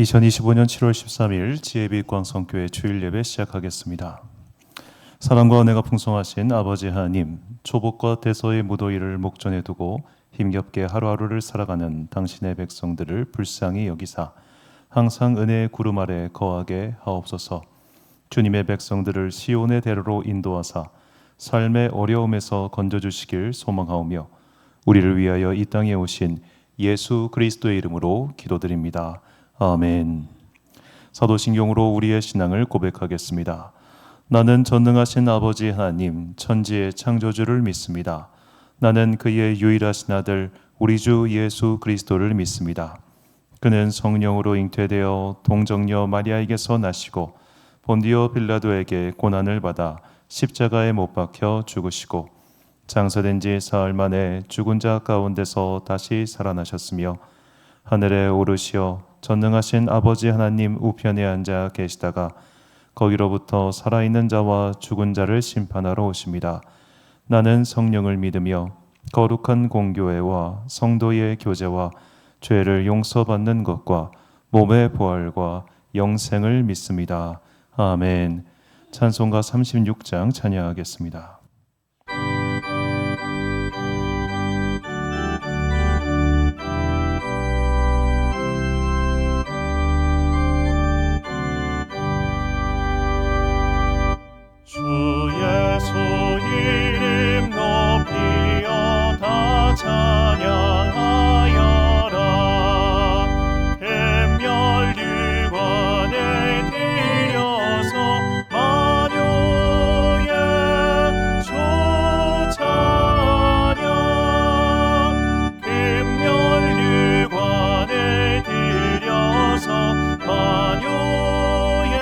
2025년 7월 13일 지혜빛 광성교회 주일 예배 시작하겠습니다. 사랑과 은혜가 풍성하신 아버지 하나님, 초복과 대소의 무더위를 목전에 두고 힘겹게 하루하루를 살아가는 당신의 백성들을 불쌍히 여기사 항상 은혜의 구름 아래 거하게 하옵소서. 주님의 백성들을 시온의 대로로 인도하사 삶의 어려움에서 건져주시길 소망하오며 우리를 위하여 이 땅에 오신 예수 그리스도의 이름으로 기도드립니다. 아멘. 사도신경으로 우리의 신앙을 고백하겠습니다. 나는 전능하신 아버지 하나님, 천지의 창조주를 믿습니다. 나는 그의 유일하신 아들 우리 주 예수 그리스도를 믿습니다. 그는 성령으로 잉태되어 동정녀 마리아에게서 나시고 본디오 빌라도에게 고난을 받아 십자가에 못 박혀 죽으시고 장사된 지 사흘 만에 죽은 자 가운데서 다시 살아나셨으며 하늘에 오르시어 전능하신 아버지 하나님 우편에 앉아 계시다가 거기로부터 살아있는 자와 죽은 자를 심판하러 오십니다. 나는 성령을 믿으며 거룩한 공교회와 성도의 교제와 죄를 용서받는 것과 몸의 부활과 영생을 믿습니다. 아멘. 찬송가 36장 찬양하겠습니다. 주 예수 이름 높이어 다 찬양하여라. 금멸류관에 들여서 만유의 주 찬양. 금멸류관에 들여서 만유의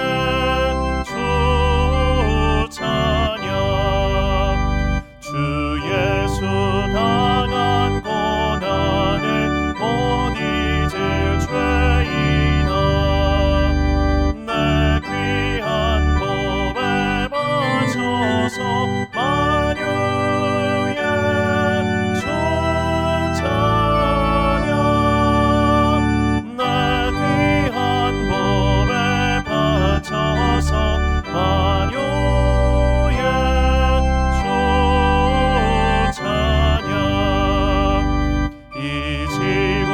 주 찬양. 주 예수 당한 고난을 못 잊을 죄인아, 내 귀한 몸에 바쳐서 만유의 주 찬양. 내 귀한 몸에 바쳐서 만유의 주 찬양. 이 지구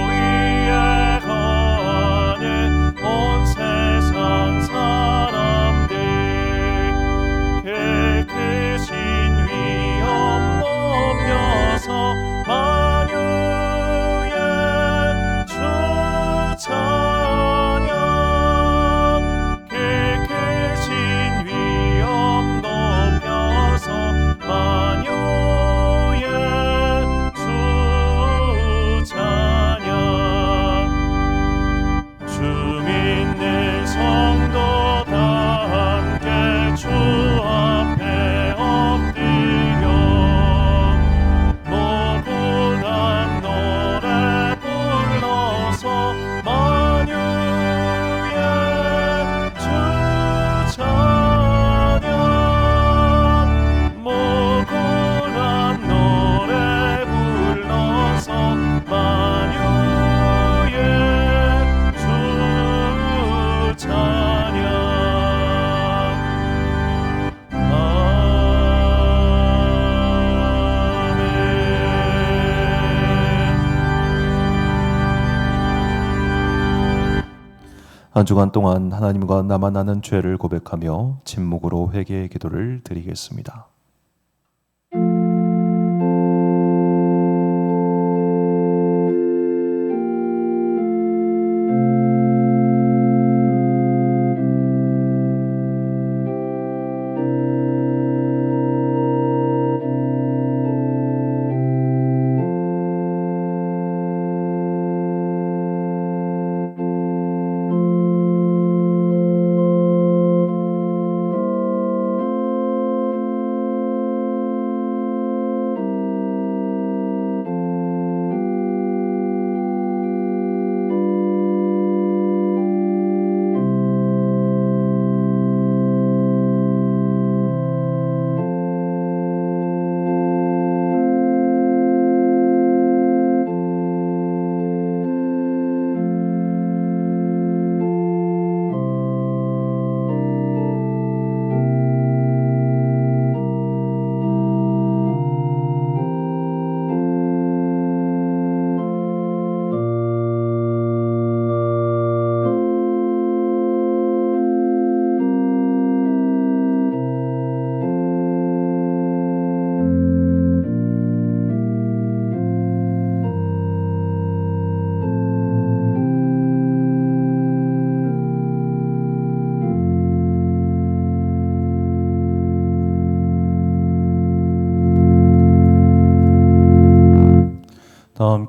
위에 거하는 온 세상 사람들, 그 크신 위엄 높여서 만유의 주 찬양. 그 크신 위엄 높여서 만유의 주 찬양. 주 믿는 성도 다 함께 주 앞에 엎드려 노고난 노래 불러서 만유의 주 찬양. 모고난 노래 불러서 만유의 주 찬양. 한 주간 동안 하나님과 나만 아는 죄를 고백하며 침묵으로 회개의 기도를 드리겠습니다.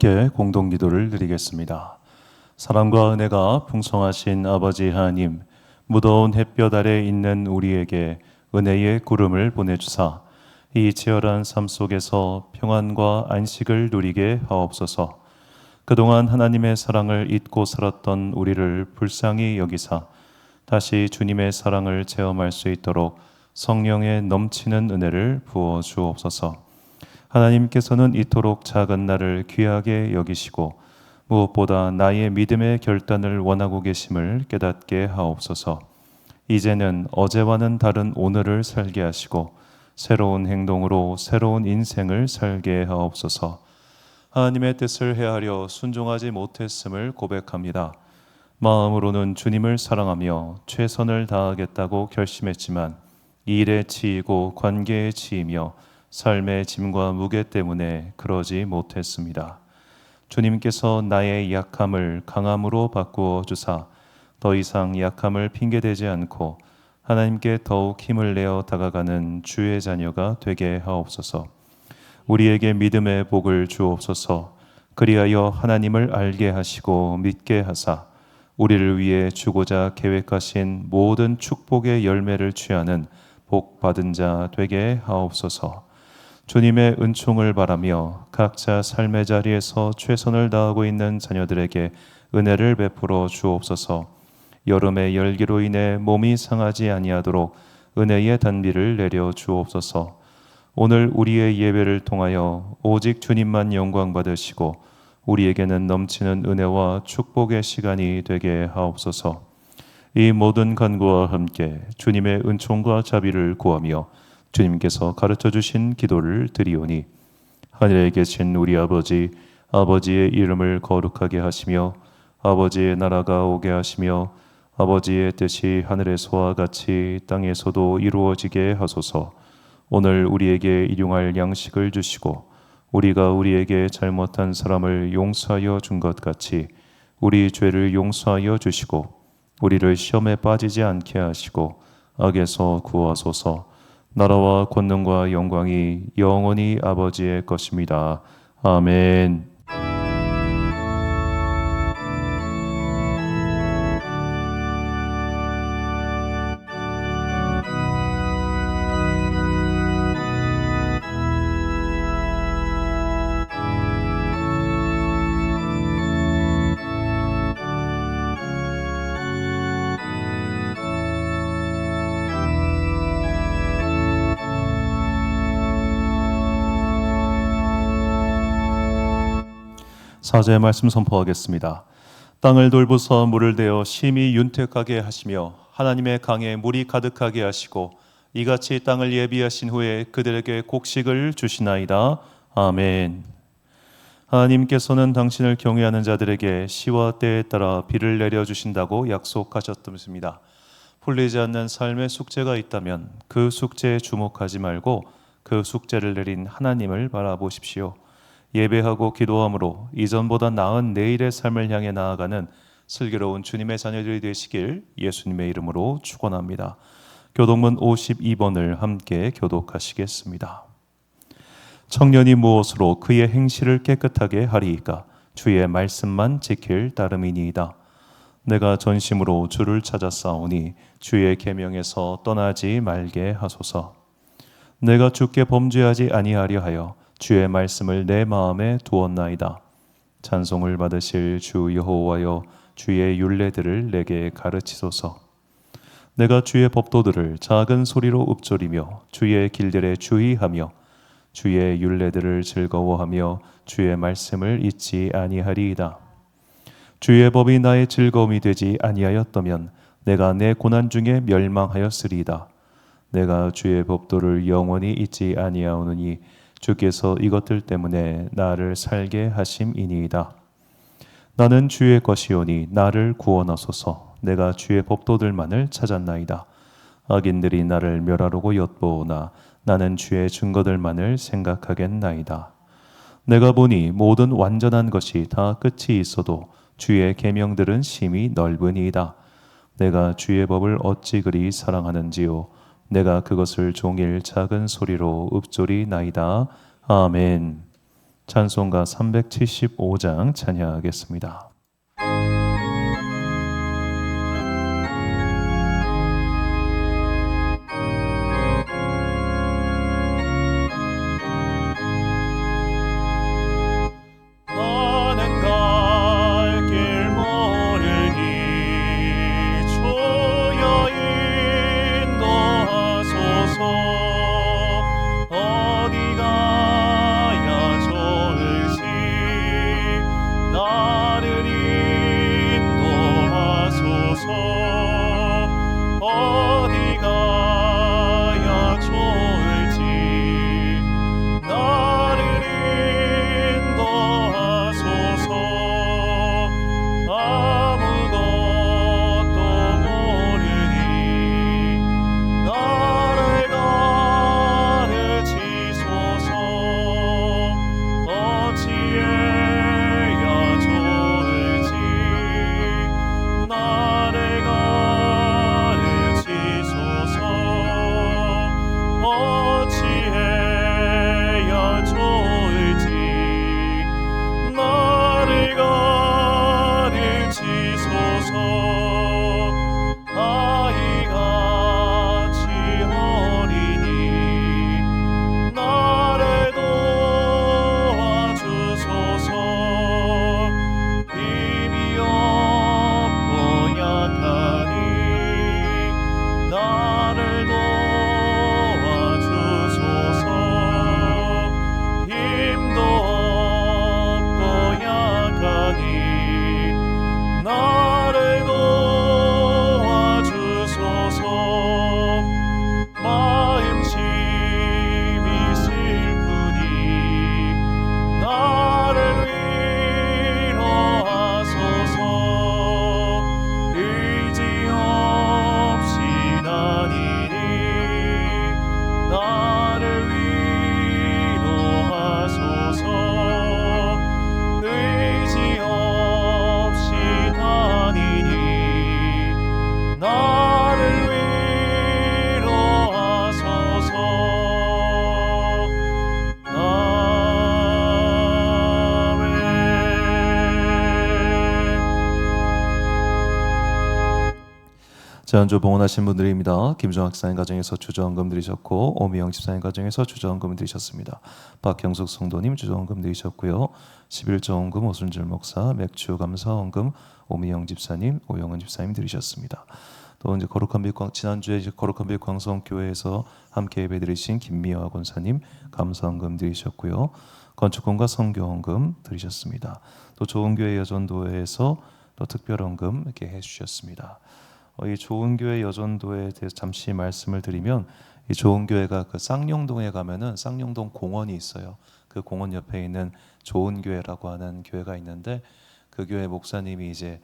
함께 공동기도를 드리겠습니다. 사랑과 은혜가 풍성하신 아버지 하나님, 무더운 햇볕 아래 있는 우리에게 은혜의 구름을 보내주사 이 치열한 삶 속에서 평안과 안식을 누리게 하옵소서. 그동안 하나님의 사랑을 잊고 살았던 우리를 불쌍히 여기사 다시 주님의 사랑을 체험할 수 있도록 성령의 넘치는 은혜를 부어 주옵소서. 하나님께서는 이토록 작은 나를 귀하게 여기시고 무엇보다 나의 믿음의 결단을 원하고 계심을 깨닫게 하옵소서. 이제는 어제와는 다른 오늘을 살게 하시고 새로운 행동으로 새로운 인생을 살게 하옵소서. 하나님의 뜻을 헤아려 순종하지 못했음을 고백합니다. 마음으로는 주님을 사랑하며 최선을 다하겠다고 결심했지만 일에 치이고 관계에 치이며 삶의 짐과 무게 때문에 그러지 못했습니다. 주님께서 나의 약함을 강함으로 바꾸어 주사 더 이상 약함을 핑계대지 않고 하나님께 더욱 힘을 내어 다가가는 주의 자녀가 되게 하옵소서. 우리에게 믿음의 복을 주옵소서. 그리하여 하나님을 알게 하시고 믿게 하사 우리를 위해 주고자 계획하신 모든 축복의 열매를 취하는 복 받은 자 되게 하옵소서. 주님의 은총을 바라며 각자 삶의 자리에서 최선을 다하고 있는 자녀들에게 은혜를 베풀어 주옵소서. 여름의 열기로 인해 몸이 상하지 아니하도록 은혜의 단비를 내려 주옵소서. 오늘 우리의 예배를 통하여 오직 주님만 영광 받으시고 우리에게는 넘치는 은혜와 축복의 시간이 되게 하옵소서. 이 모든 간구와 함께 주님의 은총과 자비를 구하며 주님께서 가르쳐 주신 기도를 드리오니 하늘에 계신 우리 아버지, 아버지의 이름을 거룩하게 하시며 아버지의 나라가 오게 하시며 아버지의 뜻이 하늘에서와 같이 땅에서도 이루어지게 하소서. 오늘 우리에게 일용할 양식을 주시고 우리가 우리에게 잘못한 사람을 용서하여 준 것 같이 우리 죄를 용서하여 주시고 우리를 시험에 빠지지 않게 하시고 악에서 구하소서. 나라와 권능과 영광이 영원히 아버지의 것입니다. 아멘. 사제의 말씀 선포하겠습니다. 땅을 돌보사 물을 대어 심히 윤택하게 하시며 하나님의 강에 물이 가득하게 하시고 이같이 땅을 예비하신 후에 그들에게 곡식을 주시나이다. 아멘. 하나님께서는 당신을 경외하는 자들에게 시와 때에 따라 비를 내려주신다고 약속하셨습니다. 풀리지 않는 삶의 숙제가 있다면 그 숙제에 주목하지 말고 그 숙제를 내린 하나님을 바라보십시오. 예배하고 기도함으로 이전보다 나은 내일의 삶을 향해 나아가는 슬기로운 주님의 자녀들이 되시길 예수님의 이름으로 축원합니다. 교독문 52번을 함께 교독하시겠습니다. 청년이 무엇으로 그의 행실을 깨끗하게 하리이까? 주의 말씀만 지킬 따름이니이다. 내가 전심으로 주를 찾았사오니 주의 계명에서 떠나지 말게 하소서. 내가 주께 범죄하지 아니하려 하여 주의 말씀을 내 마음에 두었나이다. 찬송을 받으실 주 여호와여, 주의 율례들을 내게 가르치소서. 내가 주의 법도들을 작은 소리로 읊조리며 주의 길들에 주의하며 주의 율례들을 즐거워하며 주의 말씀을 잊지 아니하리이다. 주의 법이 나의 즐거움이 되지 아니하였다면 내가 내 고난 중에 멸망하였으리이다. 내가 주의 법도를 영원히 잊지 아니하오느니 주께서 이것들 때문에 나를 살게 하심이니이다. 나는 주의 것이오니 나를 구원하소서. 내가 주의 법도들만을 찾았나이다. 악인들이 나를 멸하려고 엿보오나 나는 주의 증거들만을 생각하겠나이다. 내가 보니 모든 완전한 것이 다 끝이 있어도 주의 계명들은 심히 넓으니이다. 내가 주의 법을 어찌 그리 사랑하는지요. 내가 그것을 종일 작은 소리로 읊조리나이다. 아멘. 찬송가 375장 찬양하겠습니다. 나는 갈 길 모르니 주여 인도하소서. 어디 가야 좋을지 나를 인도하소서. 어디 가야 좋을지 나를 인도하소서. 아무것도 모르니 나를 가르치소서. 어찌해야 좋을지 나를 가르치소서. 어찌해야 좋을지 나를 가르치소서. 아이같이 어리니 나를 도와주소서. 힘이 없고 약하니 나를 도와주소서. 힘도 없고 약하니 나를 도와주소서. 마음심이 슬프니 나를 위로하소서. 의지 없이 다니니 나를 위로하소서. 의지 없이 다니니 나를 위로하소서. 아멘. 지난주 봉헌하신 분들입니다. 김종학 집사님 가정에서 주저헌금 드리셨고, 오미영 집사님 가정에서 주저헌금 드리셨습니다. 박경숙 성도님 주저헌금 드리셨고요. 11조헌금 오순절 목사, 맥주 감사헌금 오미영 집사님, 오영은 집사님 드리셨습니다. 또 이제 거룩한 빛 지난주에 이제 거룩한 빛 광성교회에서 함께 예배드리신 김미화 권사님 감사헌금 드리셨고요. 건축금과 성교헌금 드리셨습니다. 또 좋은교회 여전도회에서 또 특별헌금 이렇게 해주셨습니다. 이 좋은교회 여전도에 대해서 잠시 말씀을 드리면, 이 좋은교회가 그 쌍용동에 가면은 쌍용동 공원이 있어요. 그 공원 옆에 있는 좋은교회라고 하는 교회가 있는데, 그 교회 목사님이 이제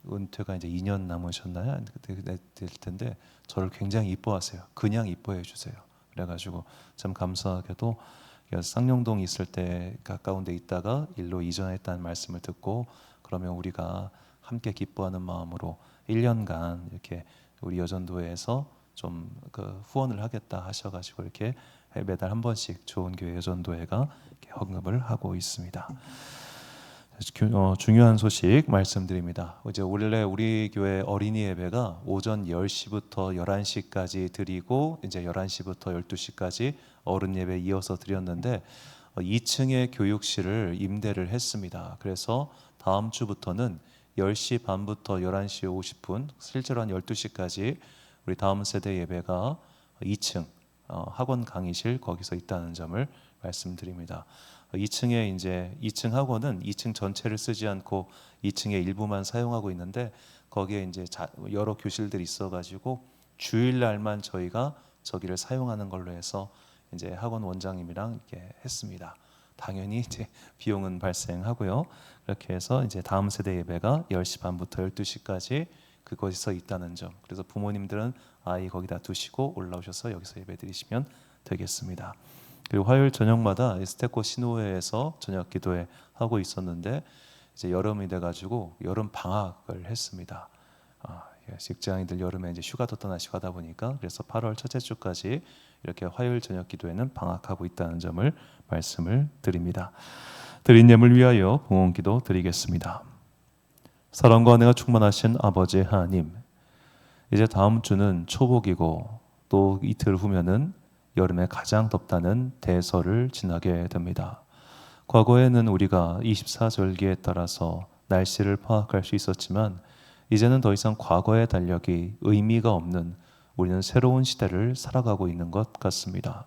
은퇴가 이제 2년 남으셨나요? 그때 될 텐데 저를 굉장히 이뻐하세요. 그냥 이뻐해 주세요. 그래가지고 참 감사하게도 쌍용동 있을 때 가까운 데 있다가 일로 이전했다는 말씀을 듣고, 그러면 우리가 함께 기뻐하는 마음으로 1년간 이렇게 우리 여전도회에서 좀 그 후원을 하겠다 하셔가지고 이렇게 매달 한 번씩 좋은교회 여전도회가 헌금을 하고 있습니다. 중요한 소식 말씀드립니다. 이제 원래 우리 교회 어린이 예배가 오전 10시부터 11시까지 드리고, 이제 11시부터 12시까지 어른 예배 이어서 드렸는데 2층의 교육실을 임대를 했습니다. 그래서 다음 주부터는 10시 반부터 11시 50분, 실제로 한 12시까지 우리 다음 세대 예배가 2층 학원 강의실 거기서 있다는 점을 말씀드립니다. 2층에 이제 2층 학원은 2층 전체를 쓰지 않고 2층의 일부만 사용하고 있는데, 거기에 이제 여러 교실들이 있어가지고 주일날만 저희가 저기를 사용하는 걸로 해서 이제 학원 원장님이랑 이렇게 했습니다. 당연히 이제 비용은 발생하고요. 그렇게 해서 이제 다음 세대 예배가 10시 반부터 12시까지 그곳에서 있다는 점. 그래서 부모님들은 아이 거기다 두시고 올라오셔서 여기서 예배 드리시면 되겠습니다. 그리고 화요일 저녁마다 스테코 신호회에서 저녁 기도회 하고 있었는데, 이제 여름이 돼가지고 여름 방학을 했습니다. 직장인들 여름에 이제 휴가도 떠나시고 하다 보니까 그래서 8월 첫째 주까지 이렇게 화요일 저녁 기도회는 방학하고 있다는 점을 말씀을 드립니다. 드린 예물 위하여 봉헌기도 드리겠습니다. 사랑과 은혜가 충만하신 아버지 하나님, 이제 다음 주는 초복이고 또 이틀 후면은 여름에 가장 덥다는 대설을 지나게 됩니다. 과거에는 우리가 24절기에 따라서 날씨를 파악할 수 있었지만 이제는 더 이상 과거의 달력이 의미가 없는 우리는 새로운 시대를 살아가고 있는 것 같습니다.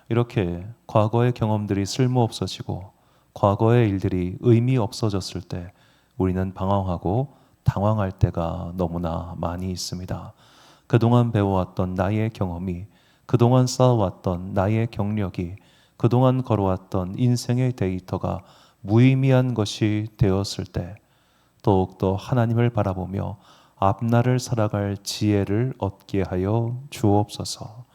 이렇게 과거의 경험들이 쓸모없어지고 과거의 일들이 의미 없어졌을 때 우리는 방황하고 당황할 때가 너무나 많이 있습니다. 그동안 배워왔던 나의 경험이, 그동안 쌓아왔던 나의 경력이, 그동안 걸어왔던 인생의 데이터가 무의미한 것이 되었을 때 더욱더 하나님을 바라보며 앞날을 살아갈 지혜를 얻게 하여 주옵소서.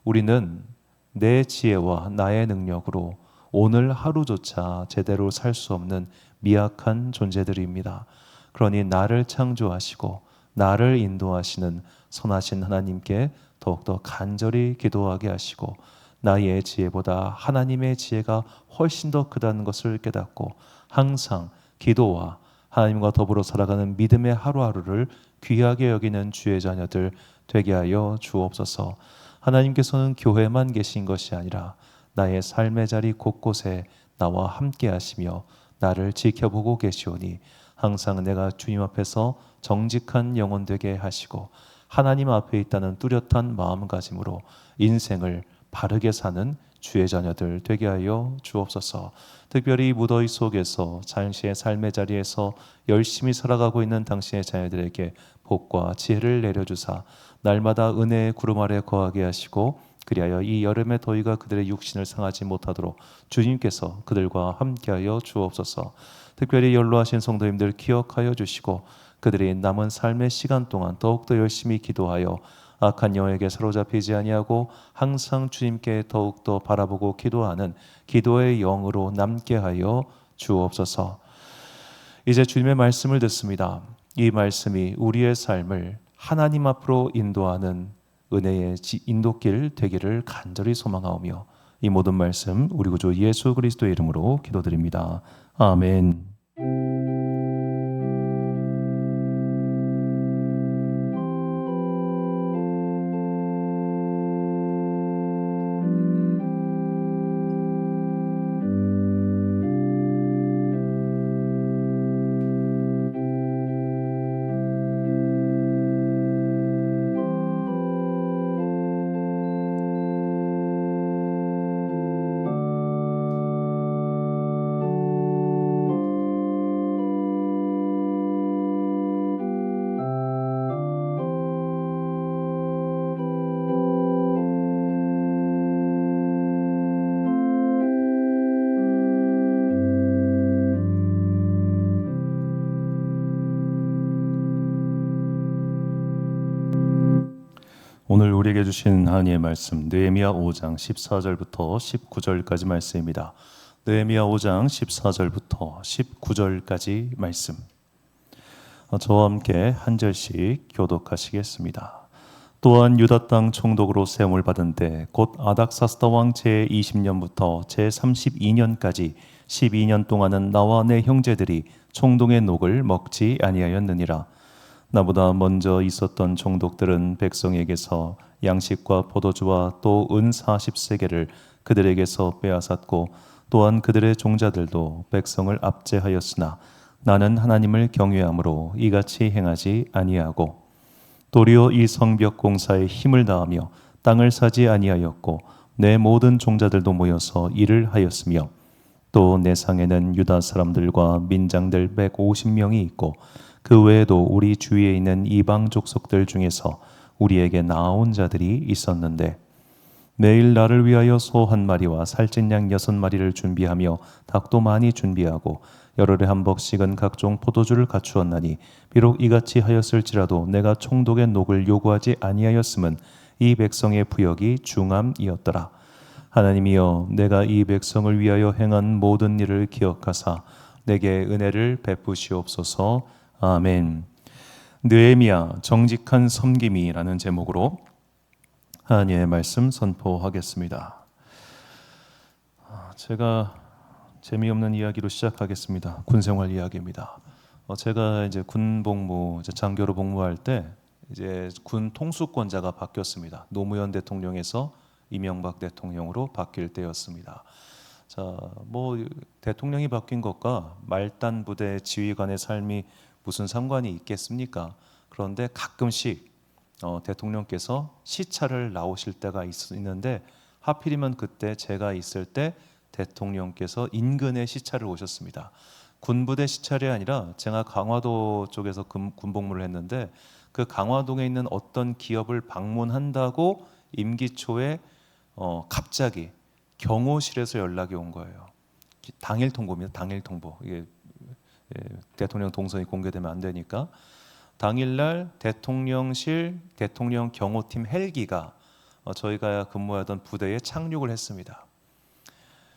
우리는 내 지혜와 나의 능력으로 오늘 하루조차 제대로 살 수 없는 미약한 존재들입니다. 그러니 나를 창조하시고 나를 인도하시는 선하신 하나님께 더욱더 간절히 기도하게 하시고 나의 지혜보다 하나님의 지혜가 훨씬 더 크다는 것을 깨닫고 항상 기도와 하나님과 더불어 살아가는 믿음의 하루하루를 귀하게 여기는 주의 자녀들 되게 하여 주옵소서. 하나님께서는 교회만 계신 것이 아니라 나의 삶의 자리 곳곳에 나와 함께 하시며 나를 지켜보고 계시오니 항상 내가 주님 앞에서 정직한 영혼 되게 하시고 하나님 앞에 있다는 뚜렷한 마음가짐으로 인생을 바르게 사는 주의 자녀들 되게 하여 주옵소서. 특별히 무더위 속에서 당신의 삶의 자리에서 열심히 살아가고 있는 당신의 자녀들에게 복과 지혜를 내려주사 날마다 은혜의 구름 아래 거하게 하시고 그리하여 이 여름의 더위가 그들의 육신을 상하지 못하도록 주님께서 그들과 함께하여 주옵소서. 특별히 연로하신 성도님들 기억하여 주시고 그들이 남은 삶의 시간 동안 더욱더 열심히 기도하여 악한 영에게 사로잡히지 아니하고 항상 주님께 더욱더 바라보고 기도하는 기도의 영으로 남게 하여 주옵소서. 이제 주님의 말씀을 듣습니다. 이 말씀이 우리의 삶을 하나님 앞으로 인도하는 은혜의 인도길 되기를 간절히 소망하오며 이 모든 말씀 우리 구주 예수 그리스도의 이름으로 기도드립니다. 아멘. 오늘 우리에게 주신 하나님의 말씀 느헤미야 5장 14절부터 19절까지 말씀입니다. 느헤미야 5장 14절부터 19절까지 말씀. 저와 함께 한 절씩 교독하시겠습니다. 또한 유다 땅 총독으로 세움을 받은 때 곧 아닥사스다 왕 제20년부터 제32년까지 12년 동안은 나와 내 형제들이 총독의 녹을 먹지 아니하였느니라. 나보다 먼저 있었던 총독들은 백성에게서 양식과 포도주와 또 은 40세겔을 그들에게서 빼앗았고 또한 그들의 종자들도 백성을 압제하였으나 나는 하나님을 경외함으로 이같이 행하지 아니하고 도리어 이 성벽 공사에 힘을 다하며 땅을 사지 아니하였고 내 모든 종자들도 모여서 일을 하였으며 또 내 상에는 유다 사람들과 민장들 150명이 있고 그 외에도 우리 주위에 있는 이방 족속들 중에서 우리에게 나아온 자들이 있었는데 매일 나를 위하여 소 한 마리와 살찐 양 6마리를 준비하며 닭도 많이 준비하고 열흘에 한 벅씩은 각종 포도주를 갖추었나니 비록 이같이 하였을지라도 내가 총독의 녹을 요구하지 아니하였음은 이 백성의 부역이 중함이었더라. 하나님이여 내가 이 백성을 위하여 행한 모든 일을 기억하사 내게 은혜를 베푸시옵소서. 아멘. 느헤미야 정직한 섬김이라는 제목으로 하나님의 말씀 선포하겠습니다. 제가 재미없는 이야기로 시작하겠습니다. 군생활 이야기입니다. 제가 이제 군 복무, 장교로 복무할 때 이제 군 통수권자가 바뀌었습니다. 노무현 대통령에서 이명박 대통령으로 바뀔 때였습니다. 자, 뭐 대통령이 바뀐 것과 말단 부대 지휘관의 삶이 무슨 상관이 있겠습니까? 그런데 가끔씩 대통령께서 시찰을 나오실 때가 있는데 하필이면 그때 제가 있을 때 대통령께서 인근에 시찰을 오셨습니다. 군부대 시찰이 아니라 제가 강화도 쪽에서 군복무를 했는데 그 강화동에 있는 어떤 기업을 방문한다고 임기 초에 갑자기 경호실에서 연락이 온 거예요. 당일 통보입니다. 당일 통보. 이게 대통령 동선이 공개되면 안 되니까 당일날 대통령실 대통령 경호팀 헬기가 저희가 근무하던 부대에 착륙을 했습니다.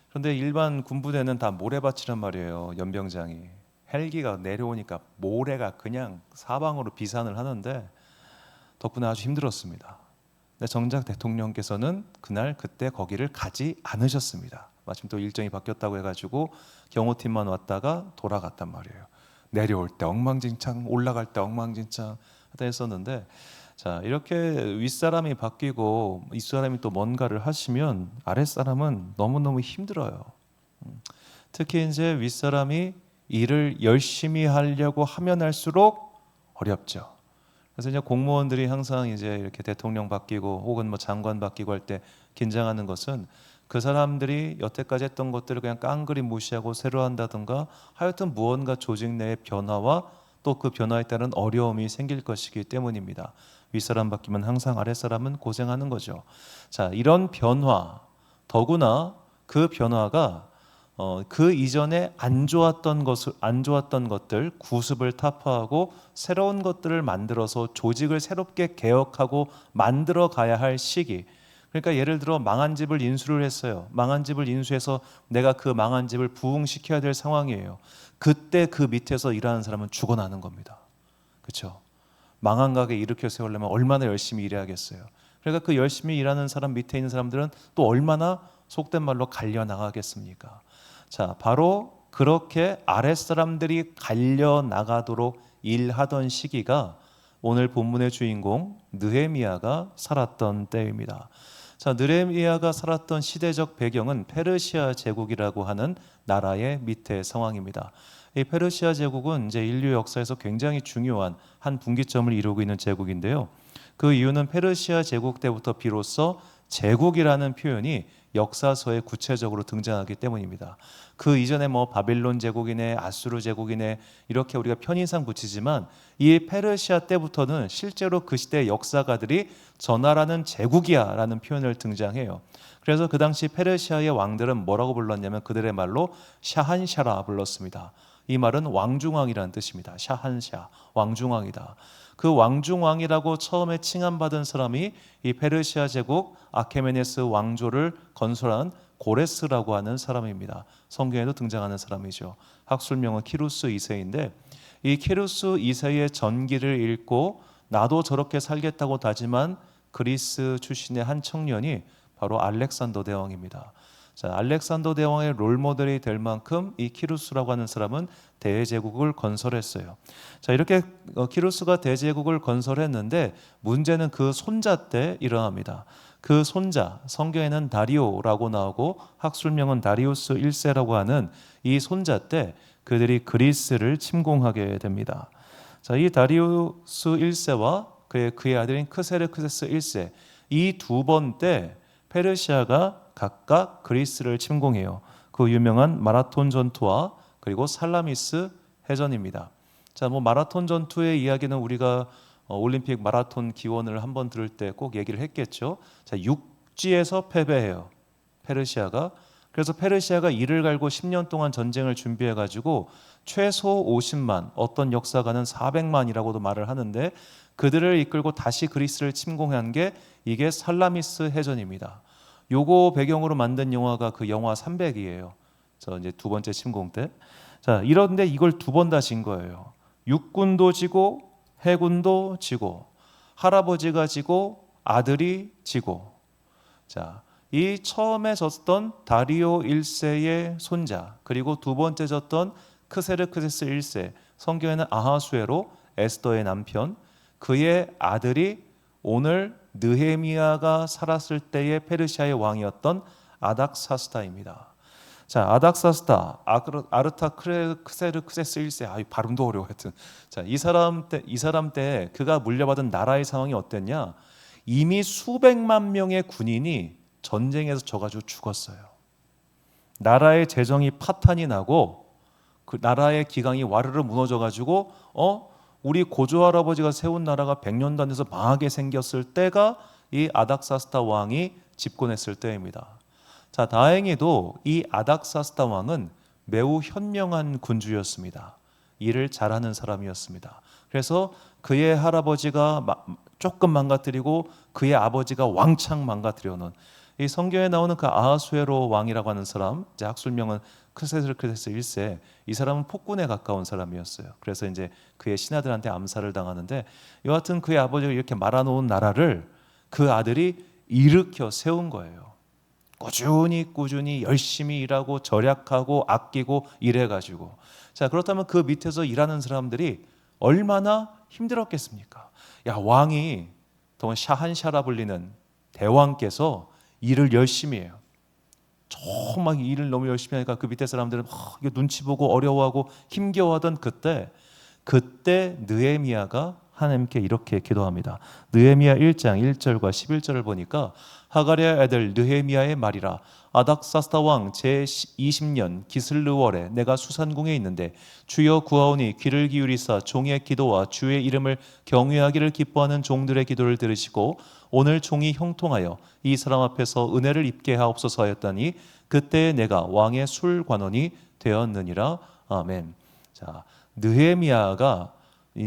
그런데 일반 군부대는 다 모래밭이란 말이에요. 연병장이 헬기가 내려오니까 모래가 그냥 사방으로 비산을 하는데 덕분에 아주 힘들었습니다. 근데 정작 대통령께서는 그때 거기를 가지 않으셨습니다. 마침 또 일정이 바뀌었다고 해가지고 경호팀만 왔다가 돌아갔단 말이에요. 내려올 때 엉망진창, 올라갈 때 엉망진창 하다 했었는데, 자, 이렇게 윗사람이 바뀌고 윗사람이 또 뭔가를 하시면 아랫사람은 너무너무 힘들어요. 특히 이제 윗사람이 일을 열심히 하려고 하면 할수록 어렵죠. 그래서 이제 공무원들이 항상 이제 이렇게 대통령 바뀌고 혹은 뭐 장관 바뀌고 할 때 긴장하는 것은 그 사람들이 여태까지 했던 것들을 그냥 깡그리 무시하고 새로 한다든가 하여튼 무언가 조직 내의 변화와 또 그 변화에 따른 어려움이 생길 것이기 때문입니다. 윗사람 바뀌면 항상 아랫사람은 고생하는 거죠. 자, 이런 변화, 더구나 그 변화가 그 이전에 안 좋았던 것들 구습을 타파하고 새로운 것들을 만들어서 조직을 새롭게 개혁하고 만들어 가야 할 시기. 그러니까 예를 들어 망한 집을 인수를 했어요. 망한 집을 인수해서 내가 그 망한 집을 부흥시켜야 될 상황이에요. 그때 그 밑에서 일하는 사람은 죽어나는 겁니다. 그렇죠? 망한 가게 일으켜 세우려면 얼마나 열심히 일해야겠어요. 그러니까 그 열심히 일하는 사람 밑에 있는 사람들은 또 얼마나 속된 말로 갈려 나가겠습니까? 자, 바로 그렇게 아랫사람들이 갈려 나가도록 일하던 시기가 오늘 본문의 주인공 느헤미야가 살았던 때입니다. 자, 느헤미야가 살았던 시대적 배경은 페르시아 제국이라고 하는 나라의 밑에 상황입니다. 이 페르시아 제국은 이제 인류 역사에서 굉장히 중요한 한 분기점을 이루고 있는 제국인데요. 그 이유는 페르시아 제국 때부터 비로소 제국이라는 표현이 역사서에 구체적으로 등장하기 때문입니다. 그 이전에 뭐 바빌론 제국이네, 아수르 제국이네 이렇게 우리가 편의상 붙이지만 이 페르시아 때부터는 실제로 그 시대 역사가들이 저 나라는 제국이야라는 표현을 등장해요. 그래서 그 당시 페르시아의 왕들은 뭐라고 불렀냐면 그들의 말로 샤한샤라 불렀습니다. 이 말은 왕중왕이라는 뜻입니다. 샤한샤, 왕중왕이다. 그 왕중왕이라고 처음에 칭함받은 사람이 이 페르시아 제국 아케메네스 왕조를 건설한 고레스라고 하는 사람입니다. 성경에도 등장하는 사람이죠. 학술명은 키루스 2세인데 이 키루스 2세의 전기를 읽고 나도 저렇게 살겠다고 다짐한 그리스 출신의 한 청년이 바로 알렉산더 대왕입니다. 자, 알렉산더 대왕의 롤모델이 될 만큼 이 키루스라고 하는 사람은 대제국을 건설했어요. 자, 이렇게 키루스가 대제국을 건설했는데 문제는 그 손자 때 일어납니다. 그 손자, 성경에는 다리오라고 나오고 학술명은 다리우스 1세라고 하는 이 손자 때 그들이 그리스를 침공하게 됩니다. 자, 이 다리우스 1세와 그의 아들인 크세르크세스 1세 이 두 번 때 페르시아가 각각 그리스를 침공해요. 그 유명한 마라톤 전투와 그리고 살라미스 해전입니다. 자, 뭐 마라톤 전투의 이야기는 우리가 올림픽 마라톤 기원을 한번 들을 때 꼭 얘기를 했겠죠. 자, 육지에서 패배해요. 페르시아가. 그래서 페르시아가 이를 갈고 10년 동안 전쟁을 준비해 가지고 최소 50만, 어떤 역사가는 400만이라고도 말을 하는데 그들을 이끌고 다시 그리스를 침공한 게 이게 살라미스 해전입니다. 요거 배경으로 만든 영화가 그 영화 300이에요. 저 이제 두 번째 침공 때. 자, 이런데 이걸 두 번 다 진 거예요. 육군도 지고 해군도 지고 할아버지가 지고 아들이 지고. 자, 이 처음에 졌던 다리오 1세의 손자, 그리고 두 번째 졌던 크세르크세스 1세, 성경에는 아하수에로 에스더의 남편, 그의 아들이 오늘 느헤미야가 살았을 때의 페르시아의 왕이었던 아닥사스다입니다. 자, 아닥사스다, 아르타크세르크세스 1세, 발음도 어려워 하여튼. 자, 이 사람 때 그가 물려받은 나라의 상황이 어땠냐? 이미 수백만 명의 군인이 전쟁에서 져가지고 죽었어요. 나라의 재정이 파탄이 나고 그 나라의 기강이 와르르 무너져가지고 우리 고조 할아버지가 세운 나라가 100년도 안 돼서 망하게 생겼을 때가 이 아닥사스다 왕이 집권했을 때입니다. 자, 다행히도 이 아닥사스다 왕은 매우 현명한 군주였습니다. 일을 잘하는 사람이었습니다. 그래서 그의 할아버지가 조금 망가뜨리고 그의 아버지가 왕창 망가뜨려 놓은, 이 성경에 나오는 그 아하수에로 왕이라고 하는 사람, 이제 학술명은 크세르크세스 1세, 이 사람은 폭군에 가까운 사람이었어요. 그래서 이제 그의 신하들한테 암살을 당하는데, 여하튼 그의 아버지가 이렇게 말아놓은 나라를 그 아들이 일으켜 세운 거예요. 꾸준히 열심히 일하고 절약하고 아끼고 이래가지고. 자, 그렇다면 그 밑에서 일하는 사람들이 얼마나 힘들었겠습니까? 야, 왕이 동안 샤한샤라 불리는 대왕께서 일을 열심히 해요. 정말 일을 너무 열심히 하니까 그 밑에 사람들은 이거 눈치 보고 어려워하고 힘겨워하던 그때 느헤미야가 하나님께 이렇게 기도합니다. 느헤미야 1장 1절과 11절을 보니까 하가랴 아들 느헤미야의 말이라, 아닥사스다 왕 제20년 기슬르월에 내가 수산궁에 있는데 주여 구하오니 귀를 기울이사 종의 기도와 주의 이름을 경외하기를 기뻐하는 종들의 기도를 들으시고 오늘 종이 형통하여 이 사람 앞에서 은혜를 입게 하옵소서 하였더니 그때 내가 왕의 술관원이 되었느니라. 아멘. 자, 느헤미야가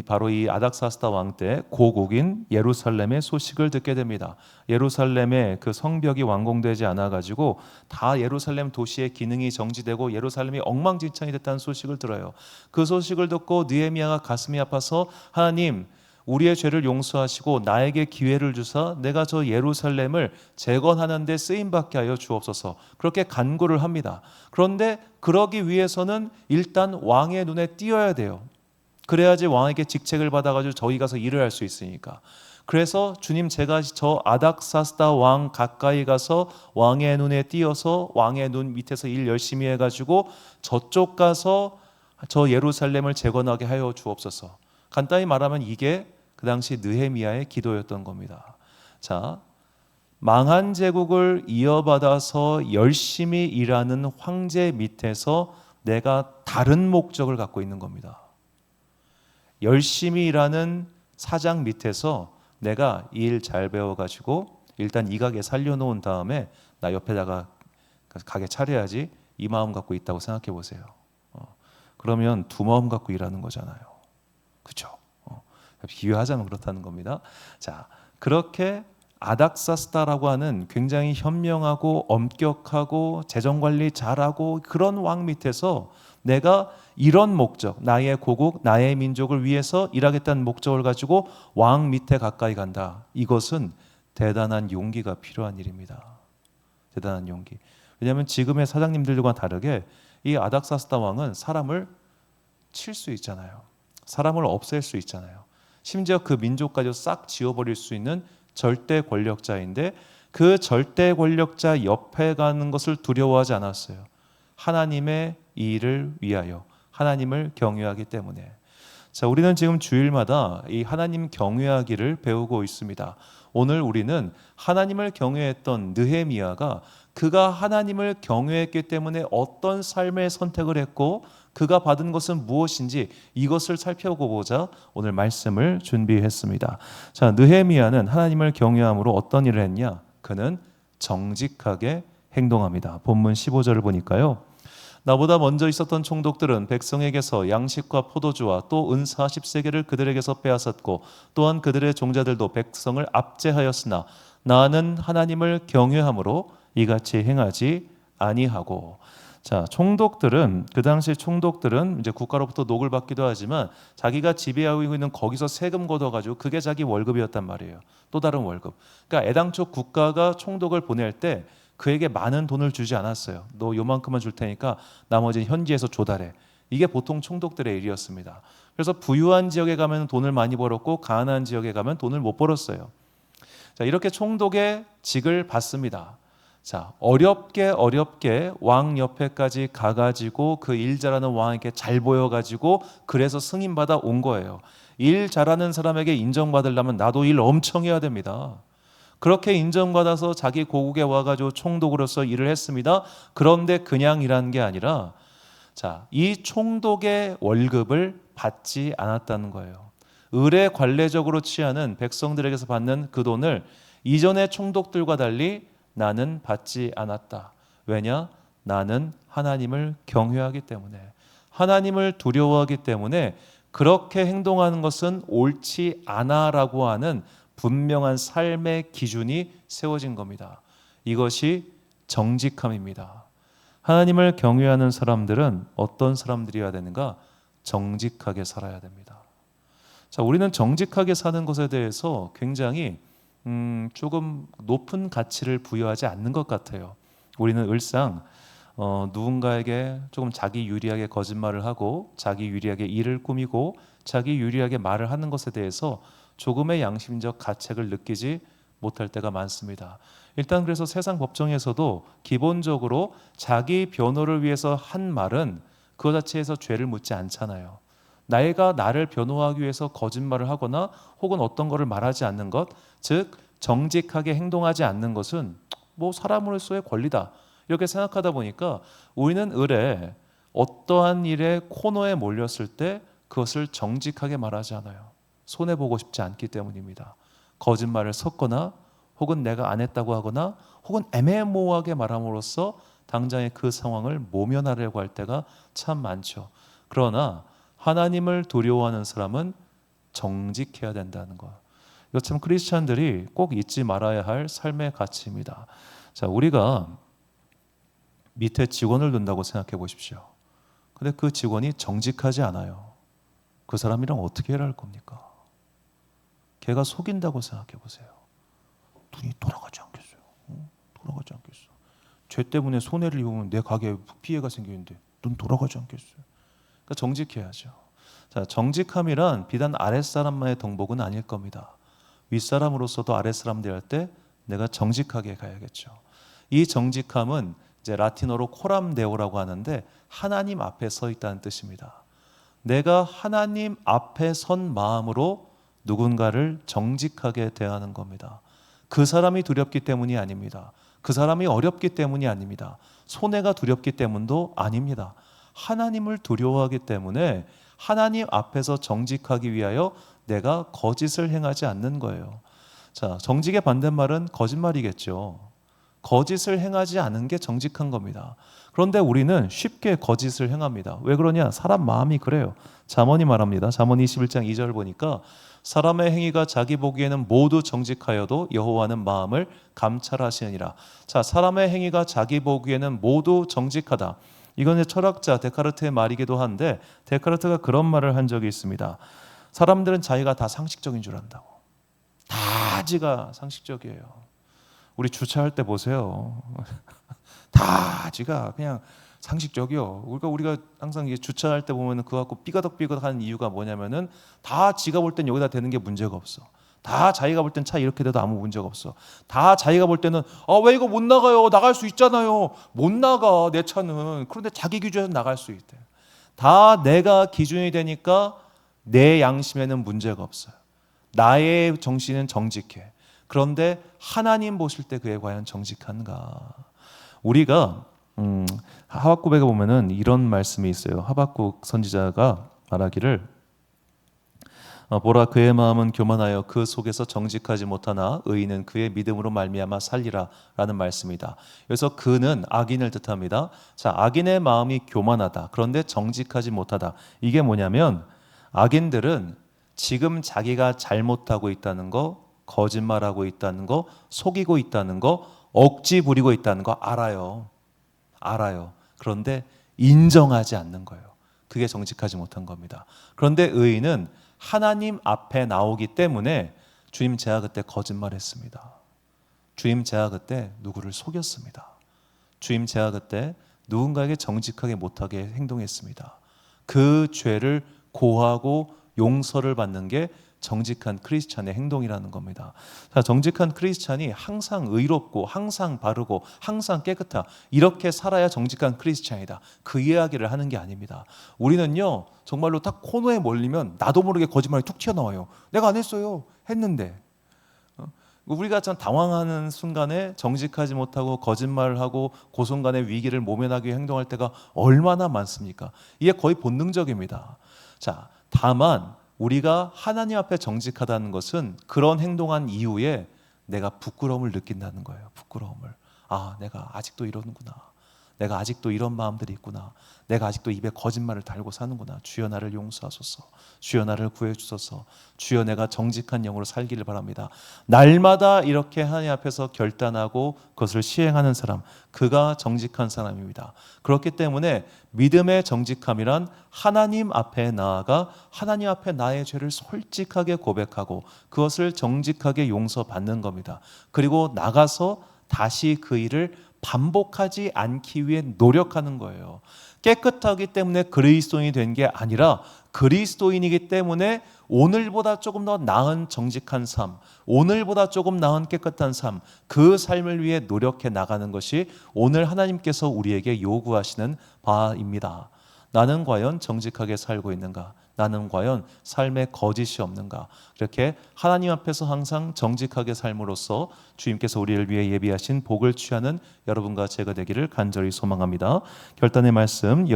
바로 이 아닥사스다 왕 때 고국인 예루살렘의 소식을 듣게 됩니다. 예루살렘의 그 성벽이 완공되지 않아 가지고 다 예루살렘 도시의 기능이 정지되고 예루살렘이 엉망진창이 됐다는 소식을 들어요. 그 소식을 듣고 느헤미야가 가슴이 아파서 하나님, 우리의 죄를 용서하시고 나에게 기회를 주사 내가 저 예루살렘을 재건하는 데 쓰임받게 하여 주옵소서, 그렇게 간구를 합니다. 그런데 그러기 위해서는 일단 왕의 눈에 띄어야 돼요. 그래야지 왕에게 직책을 받아가지고 저희 가서 일을 할 수 있으니까. 그래서 주님, 제가 저 아닥사스다 왕 가까이 가서 왕의 눈에 띄어서 왕의 눈 밑에서 일 열심히 해가지고 저쪽 가서 저 예루살렘을 재건하게 하여 주옵소서. 간단히 말하면 이게 그 당시 느헤미야의 기도였던 겁니다. 자, 망한 제국을 이어받아서 열심히 일하는 황제 밑에서 내가 다른 목적을 갖고 있는 겁니다. 열심히 일하는 사장 밑에서 내가 일 잘 배워가지고 일단 이 가게 살려놓은 다음에 나 옆에다가 가게 차려야지, 이 마음 갖고 있다고 생각해 보세요. 그러면 두 마음 갖고 일하는 거잖아요. 그렇죠? 비유하자면 그렇다는 겁니다. 자, 그렇게 아닥사스다라고 하는 굉장히 현명하고 엄격하고 재정관리 잘하고 그런 왕 밑에서 내가 이런 목적, 나의 고국, 나의 민족을 위해서 일하겠다는 목적을 가지고 왕 밑에 가까이 간다. 이것은 대단한 용기가 필요한 일입니다. 대단한 용기. 왜냐하면 지금의 사장님들과 다르게 이 아닥사스다 왕은 사람을 칠 수 있잖아요. 사람을 없앨 수 있잖아요. 심지어 그 민족까지 싹 지워버릴 수 있는 절대 권력자인데 그 절대 권력자 옆에 가는 것을 두려워하지 않았어요. 하나님의 일을 위하여, 하나님을 경외하기 때문에. 자, 우리는 지금 주일마다 이 하나님 경외하기를 배우고 있습니다. 오늘 우리는 하나님을 경외했던 느헤미야가 그가 하나님을 경외했기 때문에 어떤 삶의 선택을 했고 그가 받은 것은 무엇인지 이것을 살펴보고자 오늘 말씀을 준비했습니다. 자, 느헤미야는 하나님을 경외함으로 어떤 일을 했냐? 그는 정직하게 행동합니다. 본문 15절을 보니까요. 나보다 먼저 있었던 총독들은 백성에게서 양식과 포도주와 또 은 40세겔을 그들에게서 빼앗았고 또한 그들의 종자들도 백성을 압제하였으나 나는 하나님을 경외함으로 이같이 행하지 아니하고. 자, 총독들은 그 당시 총독들은 이제 국가로부터 녹을 받기도 하지만 자기가 지배하고 있는 거기서 세금 걷어가지고 그게 자기 월급이었단 말이에요. 또 다른 월급. 그러니까 애당초 국가가 총독을 보낼 때 그에게 많은 돈을 주지 않았어요. 너 요만큼만 줄 테니까 나머지는 현지에서 조달해. 이게 보통 총독들의 일이었습니다. 그래서 부유한 지역에 가면 돈을 많이 벌었고 가난한 지역에 가면 돈을 못 벌었어요. 자, 이렇게 총독의 직을 받습니다. 자, 어렵게 왕 옆에까지 가가지고 그 일 잘하는 왕에게 잘 보여가지고 그래서 승인받아 온 거예요. 일 잘하는 사람에게 인정받으려면 나도 일 엄청 해야 됩니다. 그렇게 인정받아서 자기 고국에 와가지고 총독으로서 일을 했습니다. 그런데 그냥 일한 게 아니라 자, 이 총독의 월급을 받지 않았다는 거예요. 의례 관례적으로 취하는 백성들에게서 받는 그 돈을 이전의 총독들과 달리 나는 받지 않았다. 왜냐? 나는 하나님을 경외하기 때문에, 하나님을 두려워하기 때문에 그렇게 행동하는 것은 옳지 않아라고 하는 분명한 삶의 기준이 세워진 겁니다. 이것이 정직함입니다. 하나님을 경외하는 사람들은 어떤 사람들이어야 되는가? 정직하게 살아야 됩니다. 자, 우리는 정직하게 사는 것에 대해서 굉장히 조금 높은 가치를 부여하지 않는 것 같아요. 우리는 일상 누군가에게 조금 자기 유리하게 거짓말을 하고 자기 유리하게 일을 꾸미고 자기 유리하게 말을 하는 것에 대해서 조금의 양심적 가책을 느끼지 못할 때가 많습니다. 일단 그래서 세상 법정에서도 기본적으로 자기 변호를 위해서 한 말은 그것 자체에서 죄를 묻지 않잖아요. 내가 나를 변호하기 위해서 거짓말을 하거나 혹은 어떤 것을 말하지 않는 것, 즉 정직하게 행동하지 않는 것은 뭐 사람으로서의 권리다 이렇게 생각하다 보니까 우리는 을에 어떠한 일에 코너에 몰렸을 때 그것을 정직하게 말하지 않아요. 손해보고 싶지 않기 때문입니다. 거짓말을 섞거나 혹은 내가 안 했다고 하거나 혹은 애매모호하게 말함으로써 당장의 그 상황을 모면하려고 할 때가 참 많죠. 그러나 하나님을 두려워하는 사람은 정직해야 된다는 것. 이거 참 크리스찬들이 꼭 잊지 말아야 할 삶의 가치입니다. 자, 우리가 밑에 직원을 둔다고 생각해 보십시오. 근데 그 직원이 정직하지 않아요. 그 사람이랑 어떻게 일할 겁니까? 걔가 속인다고 생각해 보세요. 눈이 돌아가지 않겠어요. 돌아가지 않겠어. 죄 때문에 손해를 입으면 내 가게에 피해가 생기는데 눈 돌아가지 않겠어요. 그러니까 정직해야죠. 자, 정직함이란 비단 아랫사람만의 덕목은 아닐 겁니다. 윗사람으로서도 아랫사람 대할 때 내가 정직하게 가야겠죠. 이 정직함은 이제 라틴어로 코람데오라고 하는데 하나님 앞에 서 있다는 뜻입니다. 내가 하나님 앞에 선 마음으로 누군가를 정직하게 대하는 겁니다. 그 사람이 두렵기 때문이 아닙니다. 그 사람이 어렵기 때문이 아닙니다. 손해가 두렵기 때문도 아닙니다. 하나님을 두려워하기 때문에 하나님 앞에서 정직하기 위하여 내가 거짓을 행하지 않는 거예요. 자, 정직의 반대말은 거짓말이겠죠. 거짓을 행하지 않은 게 정직한 겁니다. 그런데 우리는 쉽게 거짓을 행합니다. 왜 그러냐? 사람 마음이 그래요. 잠언이 말합니다. 잠언 21장 2절 보니까 사람의 행위가 자기 보기에는 모두 정직하여도 여호와는 마음을 감찰하시느니라. 자, 사람의 행위가 자기 보기에는 모두 정직하다. 이건 철학자 데카르트의 말이기도 한데 데카르트가 그런 말을 한 적이 있습니다. 사람들은 자기가 다 상식적인 줄 안다고. 다 지가 상식적이에요. 우리 주차할 때 보세요. 다 지가 그냥 상식적이요. 그러니까 우리가 항상 이게 주차할 때 보면은 그거 갖고 삐거덕삐거덕하는 이유가 뭐냐면은 다 지가 볼 땐 여기다 대는 게 문제가 없어. 다 자기가 볼 땐 차 이렇게 돼도 아무 문제가 없어. 다 자기가 볼 때는 왜 이거 못 나가요? 나갈 수 있잖아요. 못 나가 내 차는. 그런데 자기 기준에서 나갈 수 있대. 다 내가 기준이 되니까 내 양심에는 문제가 없어요. 나의 정신은 정직해. 그런데 하나님 보실 때 그에 과연 정직한가? 우리가 하박국에 보면은 이런 말씀이 있어요. 하박국 선지자가 말하기를 보라 그의 마음은 교만하여 그 속에서 정직하지 못하나 의인은 그의 믿음으로 말미암아 살리라 라는 말씀이다. 그래서 그는 악인을 뜻합니다. 자, 악인의 마음이 교만하다. 그런데 정직하지 못하다. 이게 뭐냐면 악인들은 지금 자기가 잘못하고 있다는 거, 거짓말하고 있다는 거, 속이고 있다는 거, 억지 부리고 있다는 거 알아요. 그런데 인정하지 않는 거예요. 그게 정직하지 못한 겁니다. 그런데 의인은 하나님 앞에 나오기 때문에 주님 제가 그때 거짓말했습니다. 주님 제가 그때 누구를 속였습니다. 주님 제가 그때 누군가에게 정직하게 못하게 행동했습니다. 그 죄를 고하고 용서를 받는 게 정직한 크리스찬의 행동이라는 겁니다. 자, 정직한 크리스찬이 항상 의롭고 항상 바르고 항상 깨끗하 이렇게 살아야 정직한 크리스찬이다. 그 이야기를 하는 게 아닙니다. 우리는요 정말로 딱 코너에 몰리면 나도 모르게 거짓말이 툭 튀어나와요. 내가 안 했어요. 했는데 우리가 참 당황하는 순간에 정직하지 못하고 거짓말을 하고 그 순간에 위기를 모면하기 위해 행동할 때가 얼마나 많습니까? 이게 거의 본능적입니다. 자, 다만 우리가 하나님 앞에 정직하다는 것은 그런 행동한 이후에 내가 부끄러움을 느낀다는 거예요. 부끄러움을. 아, 내가 아직도 이러는구나. 내가 아직도 이런 마음들이 있구나. 내가 아직도 입에 거짓말을 달고 사는구나. 주여 나를 용서하소서. 주여 나를 구해주소서. 주여 내가 정직한 영으로 살기를 바랍니다. 날마다 이렇게 하나님 앞에서 결단하고 그것을 시행하는 사람, 그가 정직한 사람입니다. 그렇기 때문에 믿음의 정직함이란 하나님 앞에 나아가 하나님 앞에 나의 죄를 솔직하게 고백하고 그것을 정직하게 용서받는 겁니다. 그리고 나가서 다시 그 일을 반복하지 않기 위해 노력하는 거예요. 깨끗하기 때문에 그리스도인이 된 게 아니라 그리스도인이기 때문에 오늘보다 조금 더 나은 정직한 삶, 오늘보다 조금 나은 깨끗한 삶, 그 삶을 위해 노력해 나가는 것이 오늘 하나님께서 우리에게 요구하시는 바입니다. 나는 과연 정직하게 살고 있는가? 나는 과연 삶에 거짓이 없는가? 이렇게 하나님 앞에서 항상 정직하게 삶으로써 주님께서 우리를 위해 예비하신 복을 취하는 여러분과 제가 되기를 간절히 소망합니다. 결단의 말씀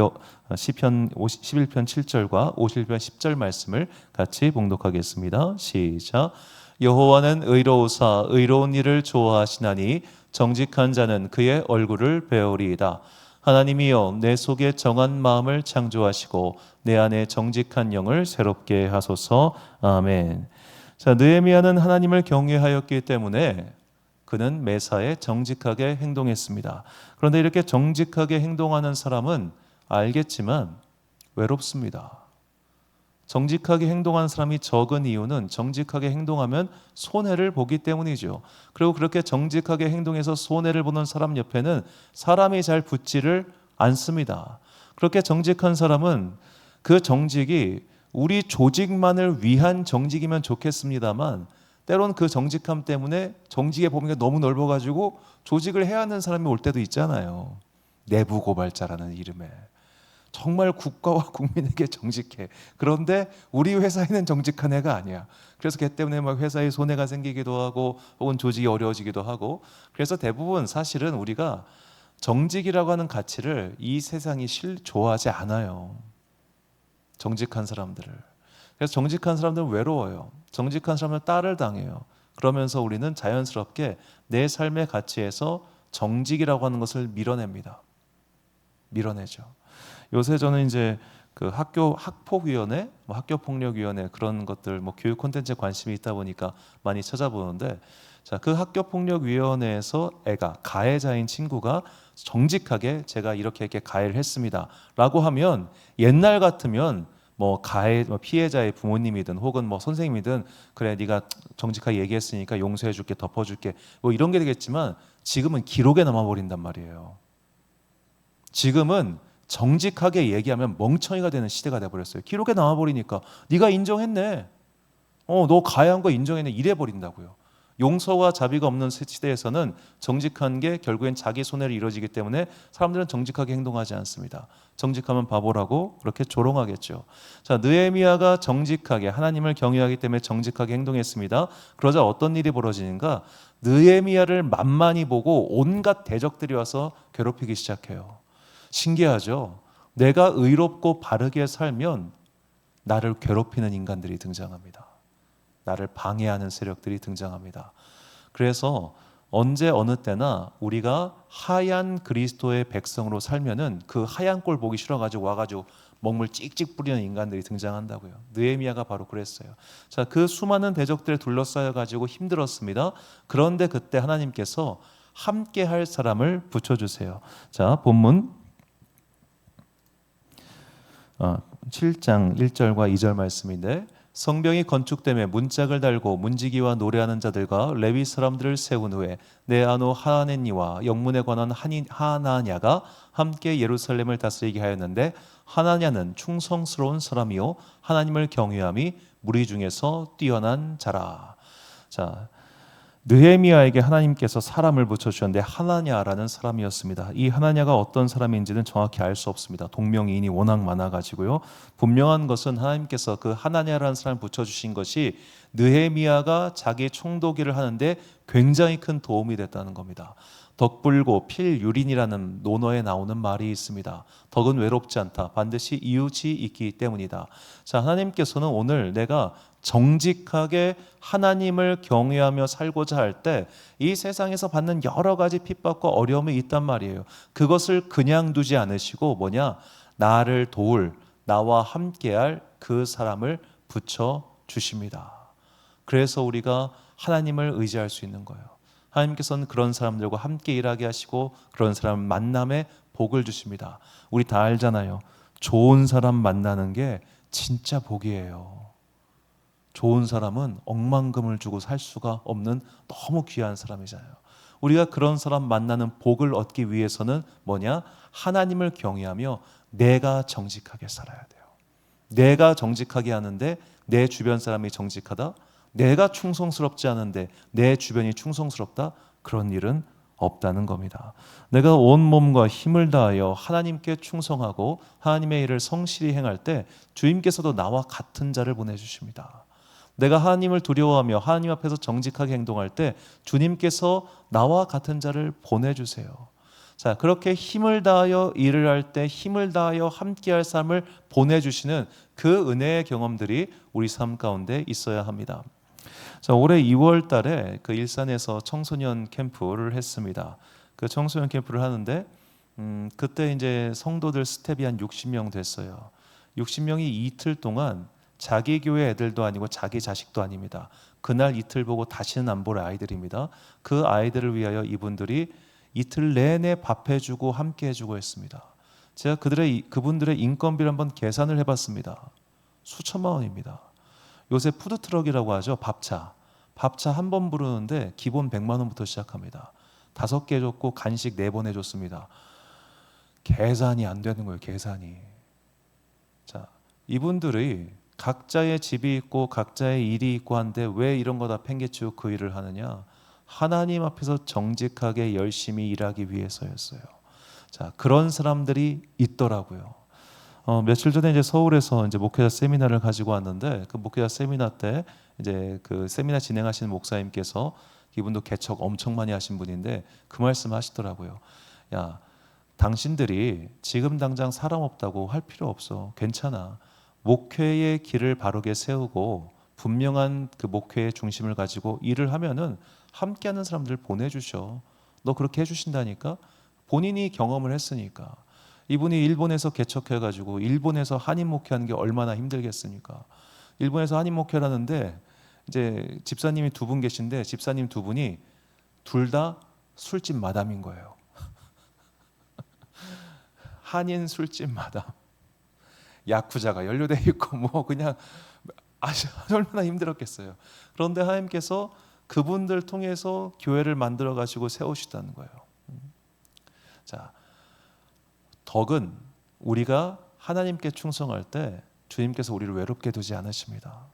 시편 11편 7절과 51편 10절 말씀을 같이 봉독하겠습니다. 시작. 여호와는 의로우사 의로운 일을 좋아하시나니 정직한 자는 그의 얼굴을 배우리이다. 하나님이여 내 속에 정한 마음을 창조하시고 내 안에 정직한 영을 새롭게 하소서. 아멘. 자, 느헤미야는 하나님을 경외하였기 때문에 그는 매사에 정직하게 행동했습니다. 그런데 이렇게 정직하게 행동하는 사람은 알겠지만 외롭습니다. 정직하게 행동하는 사람이 적은 이유는 정직하게 행동하면 손해를 보기 때문이죠. 그리고 그렇게 정직하게 행동해서 손해를 보는 사람 옆에는 사람이 잘 붙지를 않습니다. 그렇게 정직한 사람은 그 정직이 우리 조직만을 위한 정직이면 좋겠습니다만 때론 그 정직함 때문에 정직의 범위가 너무 넓어가지고 조직을 해야 하는 사람이 올 때도 있잖아요. 내부 고발자라는 이름에. 정말 국가와 국민에게 정직해. 그런데 우리 회사에는 정직한 애가 아니야. 그래서 걔 때문에 막 회사에 손해가 생기기도 하고 혹은 조직이 어려워지기도 하고. 그래서 대부분 사실은 우리가 정직이라고 하는 가치를 이 세상이 좋아하지 않아요. 정직한 사람들을. 그래서 정직한 사람들은 외로워요. 정직한 사람들은 딸을 당해요. 그러면서 우리는 자연스럽게 내 삶의 가치에서 정직이라고 하는 것을 밀어냅니다. 밀어내죠. 요새 저는 이제 그 학폭위원회, 학교폭력위원회 그런 것들 교육 콘텐츠에 관심이 있다 보니까 많이 찾아보는데, 자, 그 학교폭력위원회에서 애가 가해자인 친구가 정직하게 제가 이렇게 가해를 했습니다라고 하면 옛날 같으면 피해자의 부모님이든 혹은 선생님이든 그래 네가 정직하게 얘기했으니까 용서해줄게 덮어줄게 이런 게 되겠지만 지금은 기록에 남아버린단 말이에요. 지금은 정직하게 얘기하면 멍청이가 되는 시대가 돼버렸어요. 기록에 남아버리니까 네가 인정했네. 너 가해한 거 인정했네. 이래버린다고요. 용서와 자비가 없는 시대에서는 정직한 게 결국엔 자기 손해를 이뤄지기 때문에 사람들은 정직하게 행동하지 않습니다. 정직하면 바보라고 그렇게 조롱하겠죠. 자, 느헤미야가 정직하게 하나님을 경외하기 때문에 정직하게 행동했습니다. 그러자 어떤 일이 벌어지는가? 느헤미야를 만만히 보고 온갖 대적들이 와서 괴롭히기 시작해요. 신기하죠? 내가 의롭고 바르게 살면 나를 괴롭히는 인간들이 등장합니다. 나를 방해하는 세력들이 등장합니다. 그래서 언제 어느 때나 우리가 하얀 그리스도의 백성으로 살면은 그 하얀 꼴 보기 싫어가지고 와가지고 먹물 찍찍 뿌리는 인간들이 등장한다고요. 느헤미야가 바로 그랬어요. 자, 그 수많은 대적들에 둘러싸여가지고 힘들었습니다. 그런데 그때 하나님께서 함께 할 사람을 붙여주세요. 자, 본문 7장 1절과 2절 말씀인데, 성벽이 건축됨에 문짝을 달고 문지기와 노래하는 자들과 레위 사람들을 세운 후에 내 아노 하나니와 영문에 관한 하나냐가 함께 예루살렘을 다스리게 하였는데, 하나냐는 충성스러운 사람이요 하나님을 경외함이 무리 중에서 뛰어난 자라. 자, 느헤미야에게 하나님께서 사람을 붙여주셨는데 하나냐라는 사람이었습니다. 이 하나냐가 어떤 사람인지는 정확히 알 수 없습니다. 동명이인이 워낙 많아가지고요. 분명한 것은 하나님께서 그 하나냐라는 사람을 붙여주신 것이 느헤미야가 자기 총독일을 하는데 굉장히 큰 도움이 됐다는 겁니다. 덕불고 필유린이라는 논어에 나오는 말이 있습니다. 덕은 외롭지 않다. 반드시 이웃이 있기 때문이다. 자, 하나님께서는 오늘 내가 정직하게 하나님을 경외하며 살고자 할 때 이 세상에서 받는 여러 가지 핍박과 어려움이 있단 말이에요. 그것을 그냥 두지 않으시고 나를 도울, 나와 함께할 그 사람을 붙여 주십니다. 그래서 우리가 하나님을 의지할 수 있는 거예요. 하나님께서는 그런 사람들과 함께 일하게 하시고 그런 사람 만남에 복을 주십니다. 우리 다 알잖아요. 좋은 사람 만나는 게 진짜 복이에요. 좋은 사람은 억만금을 주고 살 수가 없는 너무 귀한 사람이잖아요. 우리가 그런 사람 만나는 복을 얻기 위해서는 하나님을 경외하며 내가 정직하게 살아야 돼요. 내가 정직하게 하는데 내 주변 사람이 정직하다? 내가 충성스럽지 않은데 내 주변이 충성스럽다? 그런 일은 없다는 겁니다. 내가 온 몸과 힘을 다하여 하나님께 충성하고 하나님의 일을 성실히 행할 때 주님께서도 나와 같은 자를 보내주십니다. 내가 하나님을 두려워하며 하나님 앞에서 정직하게 행동할 때 주님께서 나와 같은 자를 보내주세요. 자, 그렇게 힘을 다하여 일을 할 때 힘을 다하여 함께할 삶을 보내주시는 그 은혜의 경험들이 우리 삶 가운데 있어야 합니다. 자, 올해 2월 달에 그 일산에서 청소년 캠프를 했습니다. 그 청소년 캠프를 하는데 그때 이제 성도들 스텝이 한 60명 됐어요. 60명이 이틀 동안 자기 교회 애들도 아니고 자기 자식도 아닙니다. 그날 이틀 보고 다시는 안 볼 아이들입니다. 그 아이들을 위하여 이분들이 이틀 내내 밥 해주고 함께 해주고 했습니다. 제가 그분들의 인건비를 한번 계산을 해봤습니다. 수천만 원입니다. 요새 푸드트럭이라고 하죠. 밥차 한 번 부르는데 기본 100만 원부터 시작합니다. 5개 줬고 간식 4번 해줬습니다. 계산이 안 되는 거예요. 계산이. 자, 이분들이 각자의 집이 있고 각자의 일이 있고 한데 왜 이런 거 다 팽개치고 그 일을 하느냐? 하나님 앞에서 정직하게 열심히 일하기 위해서였어요. 자, 그런 사람들이 있더라고요. 며칠 전에 이제 서울에서 이제 목회자 세미나를 가지고 왔는데 그 목회자 세미나 때 이제 그 세미나 진행하시는 목사님께서 이분도 개척 엄청 많이 하신 분인데 그 말씀 하시더라고요. 야, 당신들이 지금 당장 사람 없다고 할 필요 없어. 괜찮아. 목회의 길을 바르게 세우고 분명한 그 목회의 중심을 가지고 일을 하면은 함께하는 사람들을 보내주셔. 너 그렇게 해주신다니까. 본인이 경험을 했으니까. 이분이 일본에서 개척해가지고 일본에서 한인 목회하는 게 얼마나 힘들겠습니까? 일본에서 한인 목회를 하는데 이제 집사님이 2분 계신데 집사님 2분이 둘 다 술집 마담인 거예요. 한인 술집 마담. 야쿠자가 연루돼 있고 뭐 그냥 얼마나 힘들었겠어요. 그런데 하나님께서 그분들 통해서 교회를 만들어 가시고 세우시다는 거예요. 자, 덕은 우리가 하나님께 충성할 때 주님께서 우리를 외롭게 두지 않으십니다.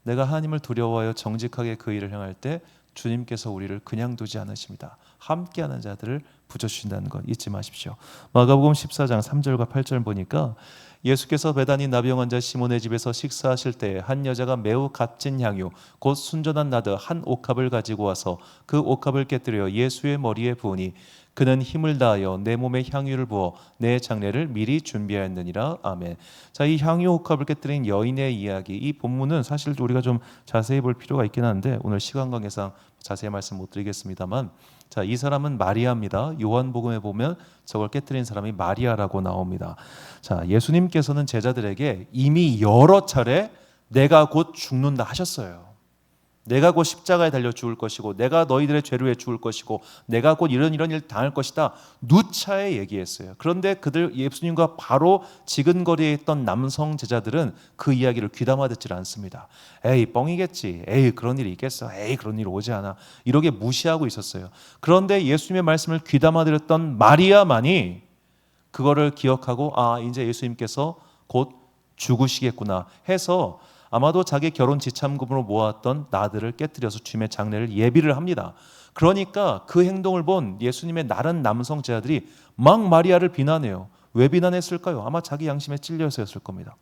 내가 하나님을 두려워하여 정직하게 그 일을 행할 때 주님께서 우리를 그냥 두지 않으십니다. 함께하는 자들을 붙여주신다는 것 잊지 마십시오. 마가복음 14장 3절과 8절 보니까 예수께서 베다니 나병 환자 시몬의 집에서 식사하실 때 한 여자가 매우 값진 향유 곧 순전한 나드 한 옥합을 가지고 와서 그 옥합을 깨뜨려 예수의 머리에 부으니 그는 힘을 다하여 내 몸에 향유를 부어 내 장례를 미리 준비하였느니라. 아멘. 자, 이 향유 옥합을 깨뜨린 여인의 이야기, 이 본문은 사실 우리가 좀 자세히 볼 필요가 있긴 한데 오늘 시간 관계상 자세히 말씀 못 드리겠습니다만, 자, 이 사람은 마리아입니다. 요한복음에 보면 저걸 깨뜨린 사람이 마리아라고 나옵니다. 자, 예수님께서는 제자들에게 이미 여러 차례 내가 곧 죽는다 하셨어요. 내가 곧 십자가에 달려 죽을 것이고 내가 너희들의 죄로 해 죽을 것이고 내가 곧 이런 일 당할 것이다. 누차에 얘기했어요. 그런데 그들 예수님과 바로 지근거리에 있던 남성 제자들은 그 이야기를 귀담아 듣질 않습니다. 에이 뻥이겠지. 에이 그런 일이 있겠어. 에이 그런 일 오지 않아. 이렇게 무시하고 있었어요. 그런데 예수님의 말씀을 귀담아 들었던 마리아만이 그거를 기억하고 아 이제 예수님께서 곧 죽으시겠구나 해서 아마도 자기 결혼 지참금으로 모았던 나들을 깨뜨려서 주님의 장례를 예비를 합니다. 그러니까 그 행동을 본 예수님의 다른 남성 제자들이 막 마리아를 비난해요. 왜 비난했을까요? 아마 자기 양심에 찔려서였을 겁니다.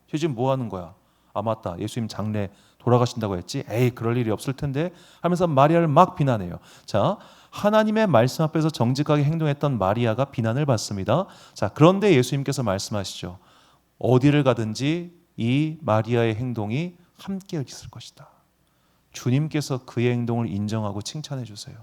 쟤 지금 뭐 하는 거야? 아 맞다. 예수님 장례 돌아가신다고 했지? 에이 그럴 일이 없을 텐데 하면서 마리아를 막 비난해요. 자, 하나님의 말씀 앞에서 정직하게 행동했던 마리아가 비난을 받습니다. 자, 그런데 예수님께서 말씀하시죠. 어디를 가든지 이 마리아의 행동이 함께 있을 것이다. 주님께서 그의 행동을 인정하고 칭찬해 주세요.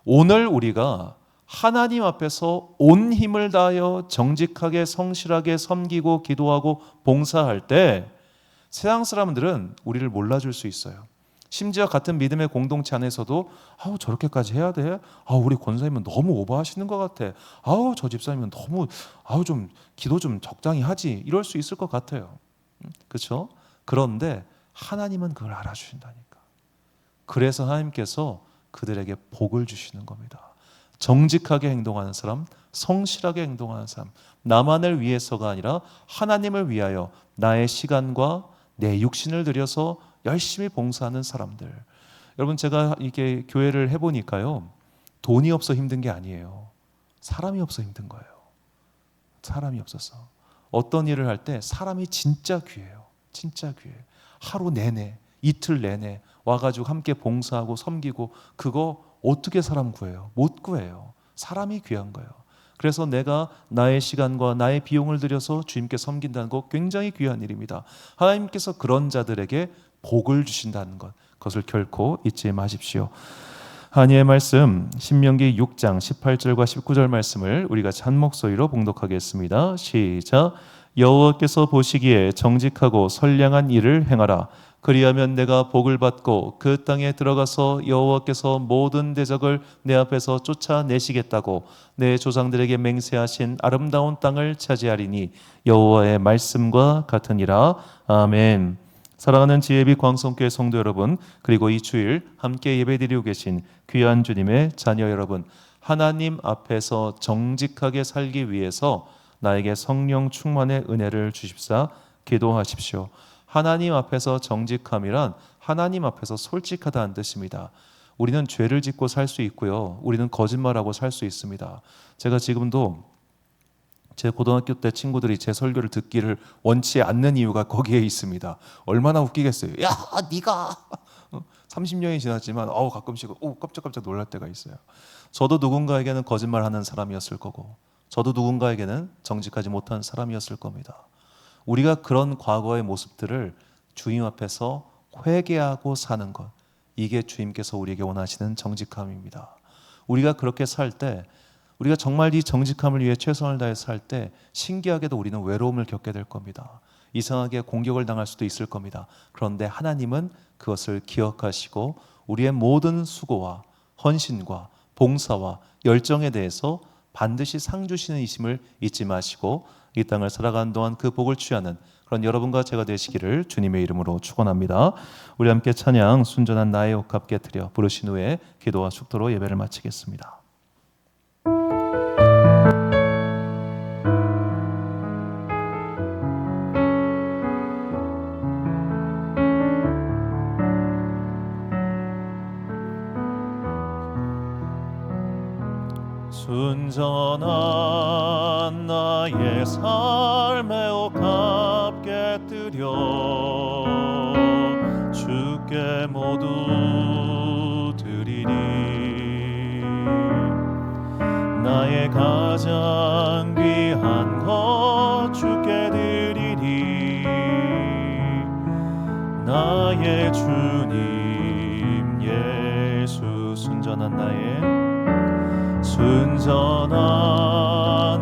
오늘 우리가 하나님 앞에서 온 힘을 다하여 정직하게 성실하게 섬기고 기도하고 봉사할 때 세상 사람들은 우리를 몰라줄 수 있어요. 심지어 같은 믿음의 공동체 안에서도 아우 저렇게까지 해야 돼? 아우 우리 권사님은 너무 오버하시는 것 같아. 아우 저 집사님은 너무 아우 좀 기도 좀 적당히 하지. 이럴 수 있을 것 같아요. 그렇죠? 그런데 하나님은 그걸 알아주신다니까. 그래서 하나님께서 그들에게 복을 주시는 겁니다. 정직하게 행동하는 사람, 성실하게 행동하는 사람, 나만을 위해서가 아니라 하나님을 위하여 나의 시간과 내 육신을 들여서 열심히 봉사하는 사람들. 여러분 제가 이렇게 교회를 해보니까요. 돈이 없어 힘든 게 아니에요. 사람이 없어 힘든 거예요. 사람이 없어서. 어떤 일을 할 때 사람이 진짜 귀해요. 진짜 귀해요. 하루 내내, 이틀 내내 와가지고 함께 봉사하고 섬기고 그거 어떻게 사람 구해요? 못 구해요. 사람이 귀한 거예요. 그래서 내가 나의 시간과 나의 비용을 들여서 주님께 섬긴다는 것 굉장히 귀한 일입니다. 하나님께서 그런 자들에게 복을 주신다는 것, 그것을 결코 잊지 마십시오. 하나님의 말씀 신명기 6장 18절과 19절 말씀을 우리가 한 목소리로 봉독하겠습니다. 시작. 여호와께서 보시기에 정직하고 선량한 일을 행하라. 그리하면 내가 복을 받고 그 땅에 들어가서 여호와께서 모든 대적을 내 앞에서 쫓아내시겠다고 내 조상들에게 맹세하신 아름다운 땅을 차지하리니 여호와의 말씀과 같으니라. 아멘. 사랑하는 지혜빛 광성교회 성도 여러분, 그리고 이 주일 함께 예배드리고 계신 귀한 주님의 자녀 여러분, 하나님 앞에서 정직하게 살기 위해서 나에게 성령 충만의 은혜를 주십사 기도하십시오. 하나님 앞에서 정직함이란 하나님 앞에서 솔직하다는 뜻입니다. 우리는 죄를 짓고 살 수 있고요. 우리는 거짓말하고 살 수 있습니다. 제가 지금도 제 고등학교 때 친구들이 제 설교를 듣기를 원치 않는 이유가 거기에 있습니다. 얼마나 웃기겠어요. 야, 네가 30년이 지났지만 가끔씩 깜짝깜짝 놀랄 때가 있어요. 저도 누군가에게는 거짓말하는 사람이었을 거고 저도 누군가에게는 정직하지 못한 사람이었을 겁니다. 우리가 그런 과거의 모습들을 주님 앞에서 회개하고 사는 것, 이게 주님께서 우리에게 원하시는 정직함입니다. 우리가 그렇게 살 때, 우리가 정말 이 정직함을 위해 최선을 다해서 살 때 신기하게도 우리는 외로움을 겪게 될 겁니다. 이상하게 공격을 당할 수도 있을 겁니다. 그런데 하나님은 그것을 기억하시고 우리의 모든 수고와 헌신과 봉사와 열정에 대해서 반드시 상 주시는 이심을 잊지 마시고 이 땅을 살아가는 동안 그 복을 취하는 그런 여러분과 제가 되시기를 주님의 이름으로 축원합니다. 우리 함께 찬양 순전한 나의 옷 값게 드려 부르신 후에 기도와 축도로 예배를 마치겠습니다. 순전한 나의 삶의 옷 값게 드려 주께 모두 드리니 나의 가장 귀한 것 주께 드리니 나의 주님 예수 순전한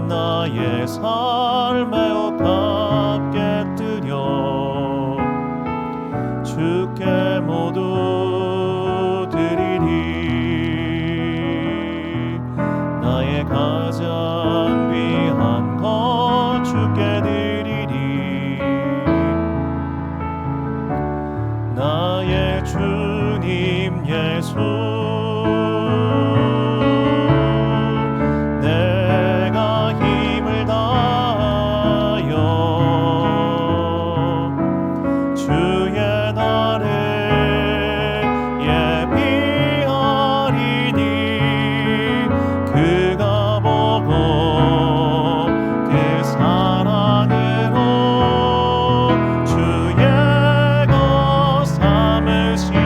나의 삶의 옷 값게 드려 주께 모두 드리리. 나의 가장 귀한 것 주께 드리리. 나의 주님 예수, 내가 힘을 다하여 주의 날에 예비하리니 그가 보고 그 사랑으로 주의 것 삼으시네.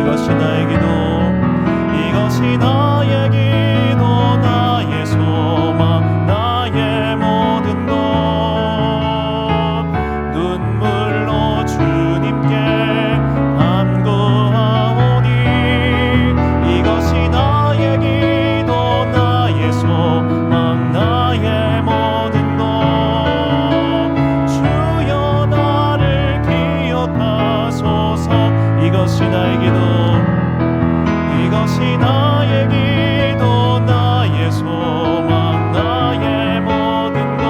이것이 나의 기도, 이것이 나의 기도, 나의 소망, 나의 모든 것. 눈물로 주님께 간구하오니 이것이 나의 기도, 나의 소망, 나의 모든 것. 주여 나를 기억하소서. 이것이 나의 기도, 이것이 나의 기도, 나의 소망, 나의 모든 것.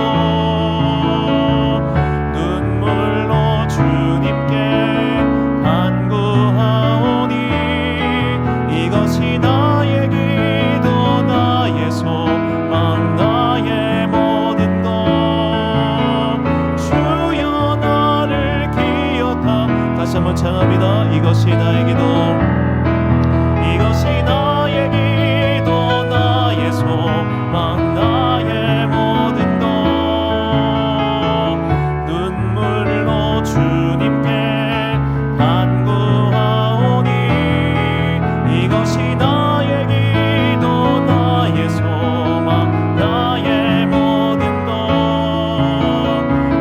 눈물로 주님께 간구하오니 이것이 나의 기도, 나의 소망, 나의 모든 것. 주여 나를 기억하. 다시 한번 찬양합니다. 이것이 나의 기도, 이것이 나의 기도, 나의 소망, 나의 모든 것. 눈물로 주님께 간구하오니 이것이 나의 기도, 나의 소망, 나의 모든 것.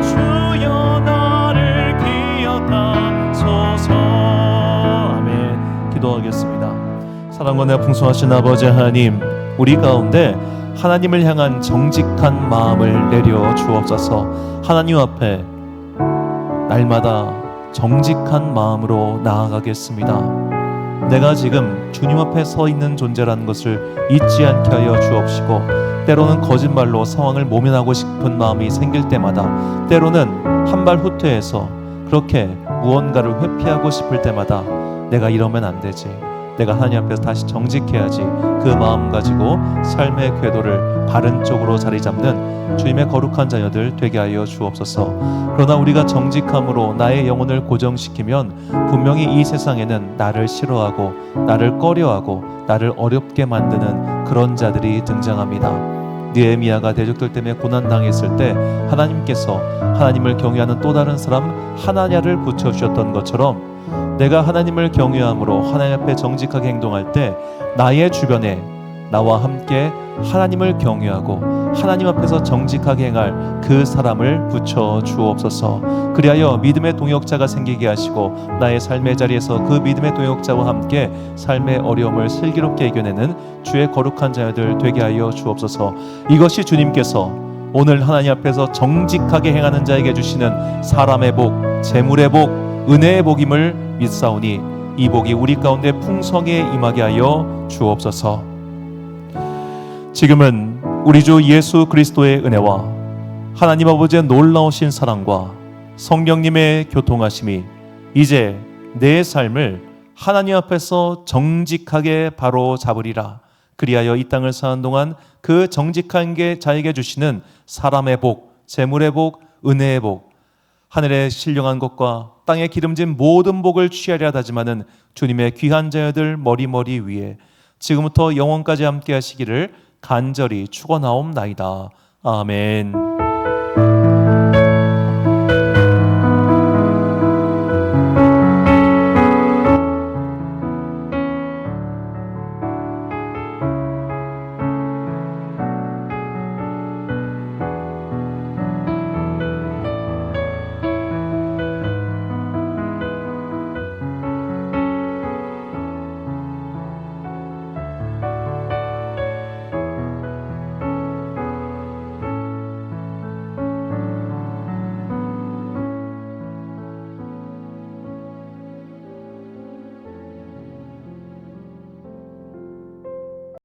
주여 나를 기억하소서. 아멘. 기도하겠습니다. 사랑과 은혜가 풍성하신 아버지 하나님, 우리 가운데 하나님을 향한 정직한 마음을 내려 주옵소서. 하나님 앞에 날마다 정직한 마음으로 나아가겠습니다. 내가 지금 주님 앞에 서 있는 존재라는 것을 잊지 않게 하여 주옵시고, 때로는 거짓말로 상황을 모면하고 싶은 마음이 생길 때마다, 때로는 한 발 후퇴해서 그렇게 무언가를 회피하고 싶을 때마다 내가 이러면 안 되지, 내가 하나님 앞에서 다시 정직해야지, 그 마음 가지고 삶의 궤도를 바른 쪽으로 자리 잡는 주님의 거룩한 자녀들 되게 하여 주옵소서. 그러나 우리가 정직함으로 나의 영혼을 고정시키면 분명히 이 세상에는 나를 싫어하고 나를 꺼려하고 나를 어렵게 만드는 그런 자들이 등장합니다. 느헤미야가 대적들 때문에 고난당했을 때 하나님께서 하나님을 경외하는 또 다른 사람 하나냐를 붙여주셨던 것처럼, 내가 하나님을 경외함으로 하나님 앞에 정직하게 행동할 때 나의 주변에 나와 함께 하나님을 경외하고 하나님 앞에서 정직하게 행할 그 사람을 붙여 주옵소서. 그리하여 믿음의 동역자가 생기게 하시고 나의 삶의 자리에서 그 믿음의 동역자와 함께 삶의 어려움을 슬기롭게 이겨내는 주의 거룩한 자녀들 되게 하여 주옵소서. 이것이 주님께서 오늘 하나님 앞에서 정직하게 행하는 자에게 주시는 사람의 복, 재물의 복, 은혜의 복임을 믿사오니 이 복이 우리 가운데 풍성히 임하게 하여 주옵소서. 지금은 우리 주 예수 그리스도의 은혜와 하나님 아버지의 놀라우신 사랑과 성령님의 교통하심이 이제 내 삶을 하나님 앞에서 정직하게 바로 잡으리라. 그리하여 이 땅을 사는 동안 그 정직한 게 자에게 주시는 사람의 복, 재물의 복, 은혜의 복, 하늘의 신령한 것과 땅에 기름진 모든 복을 취하려 하지만은 주님의 귀한 자녀들 머리 위에 지금부터 영원까지 함께 하시기를 간절히 축원하옵나이다. 아멘.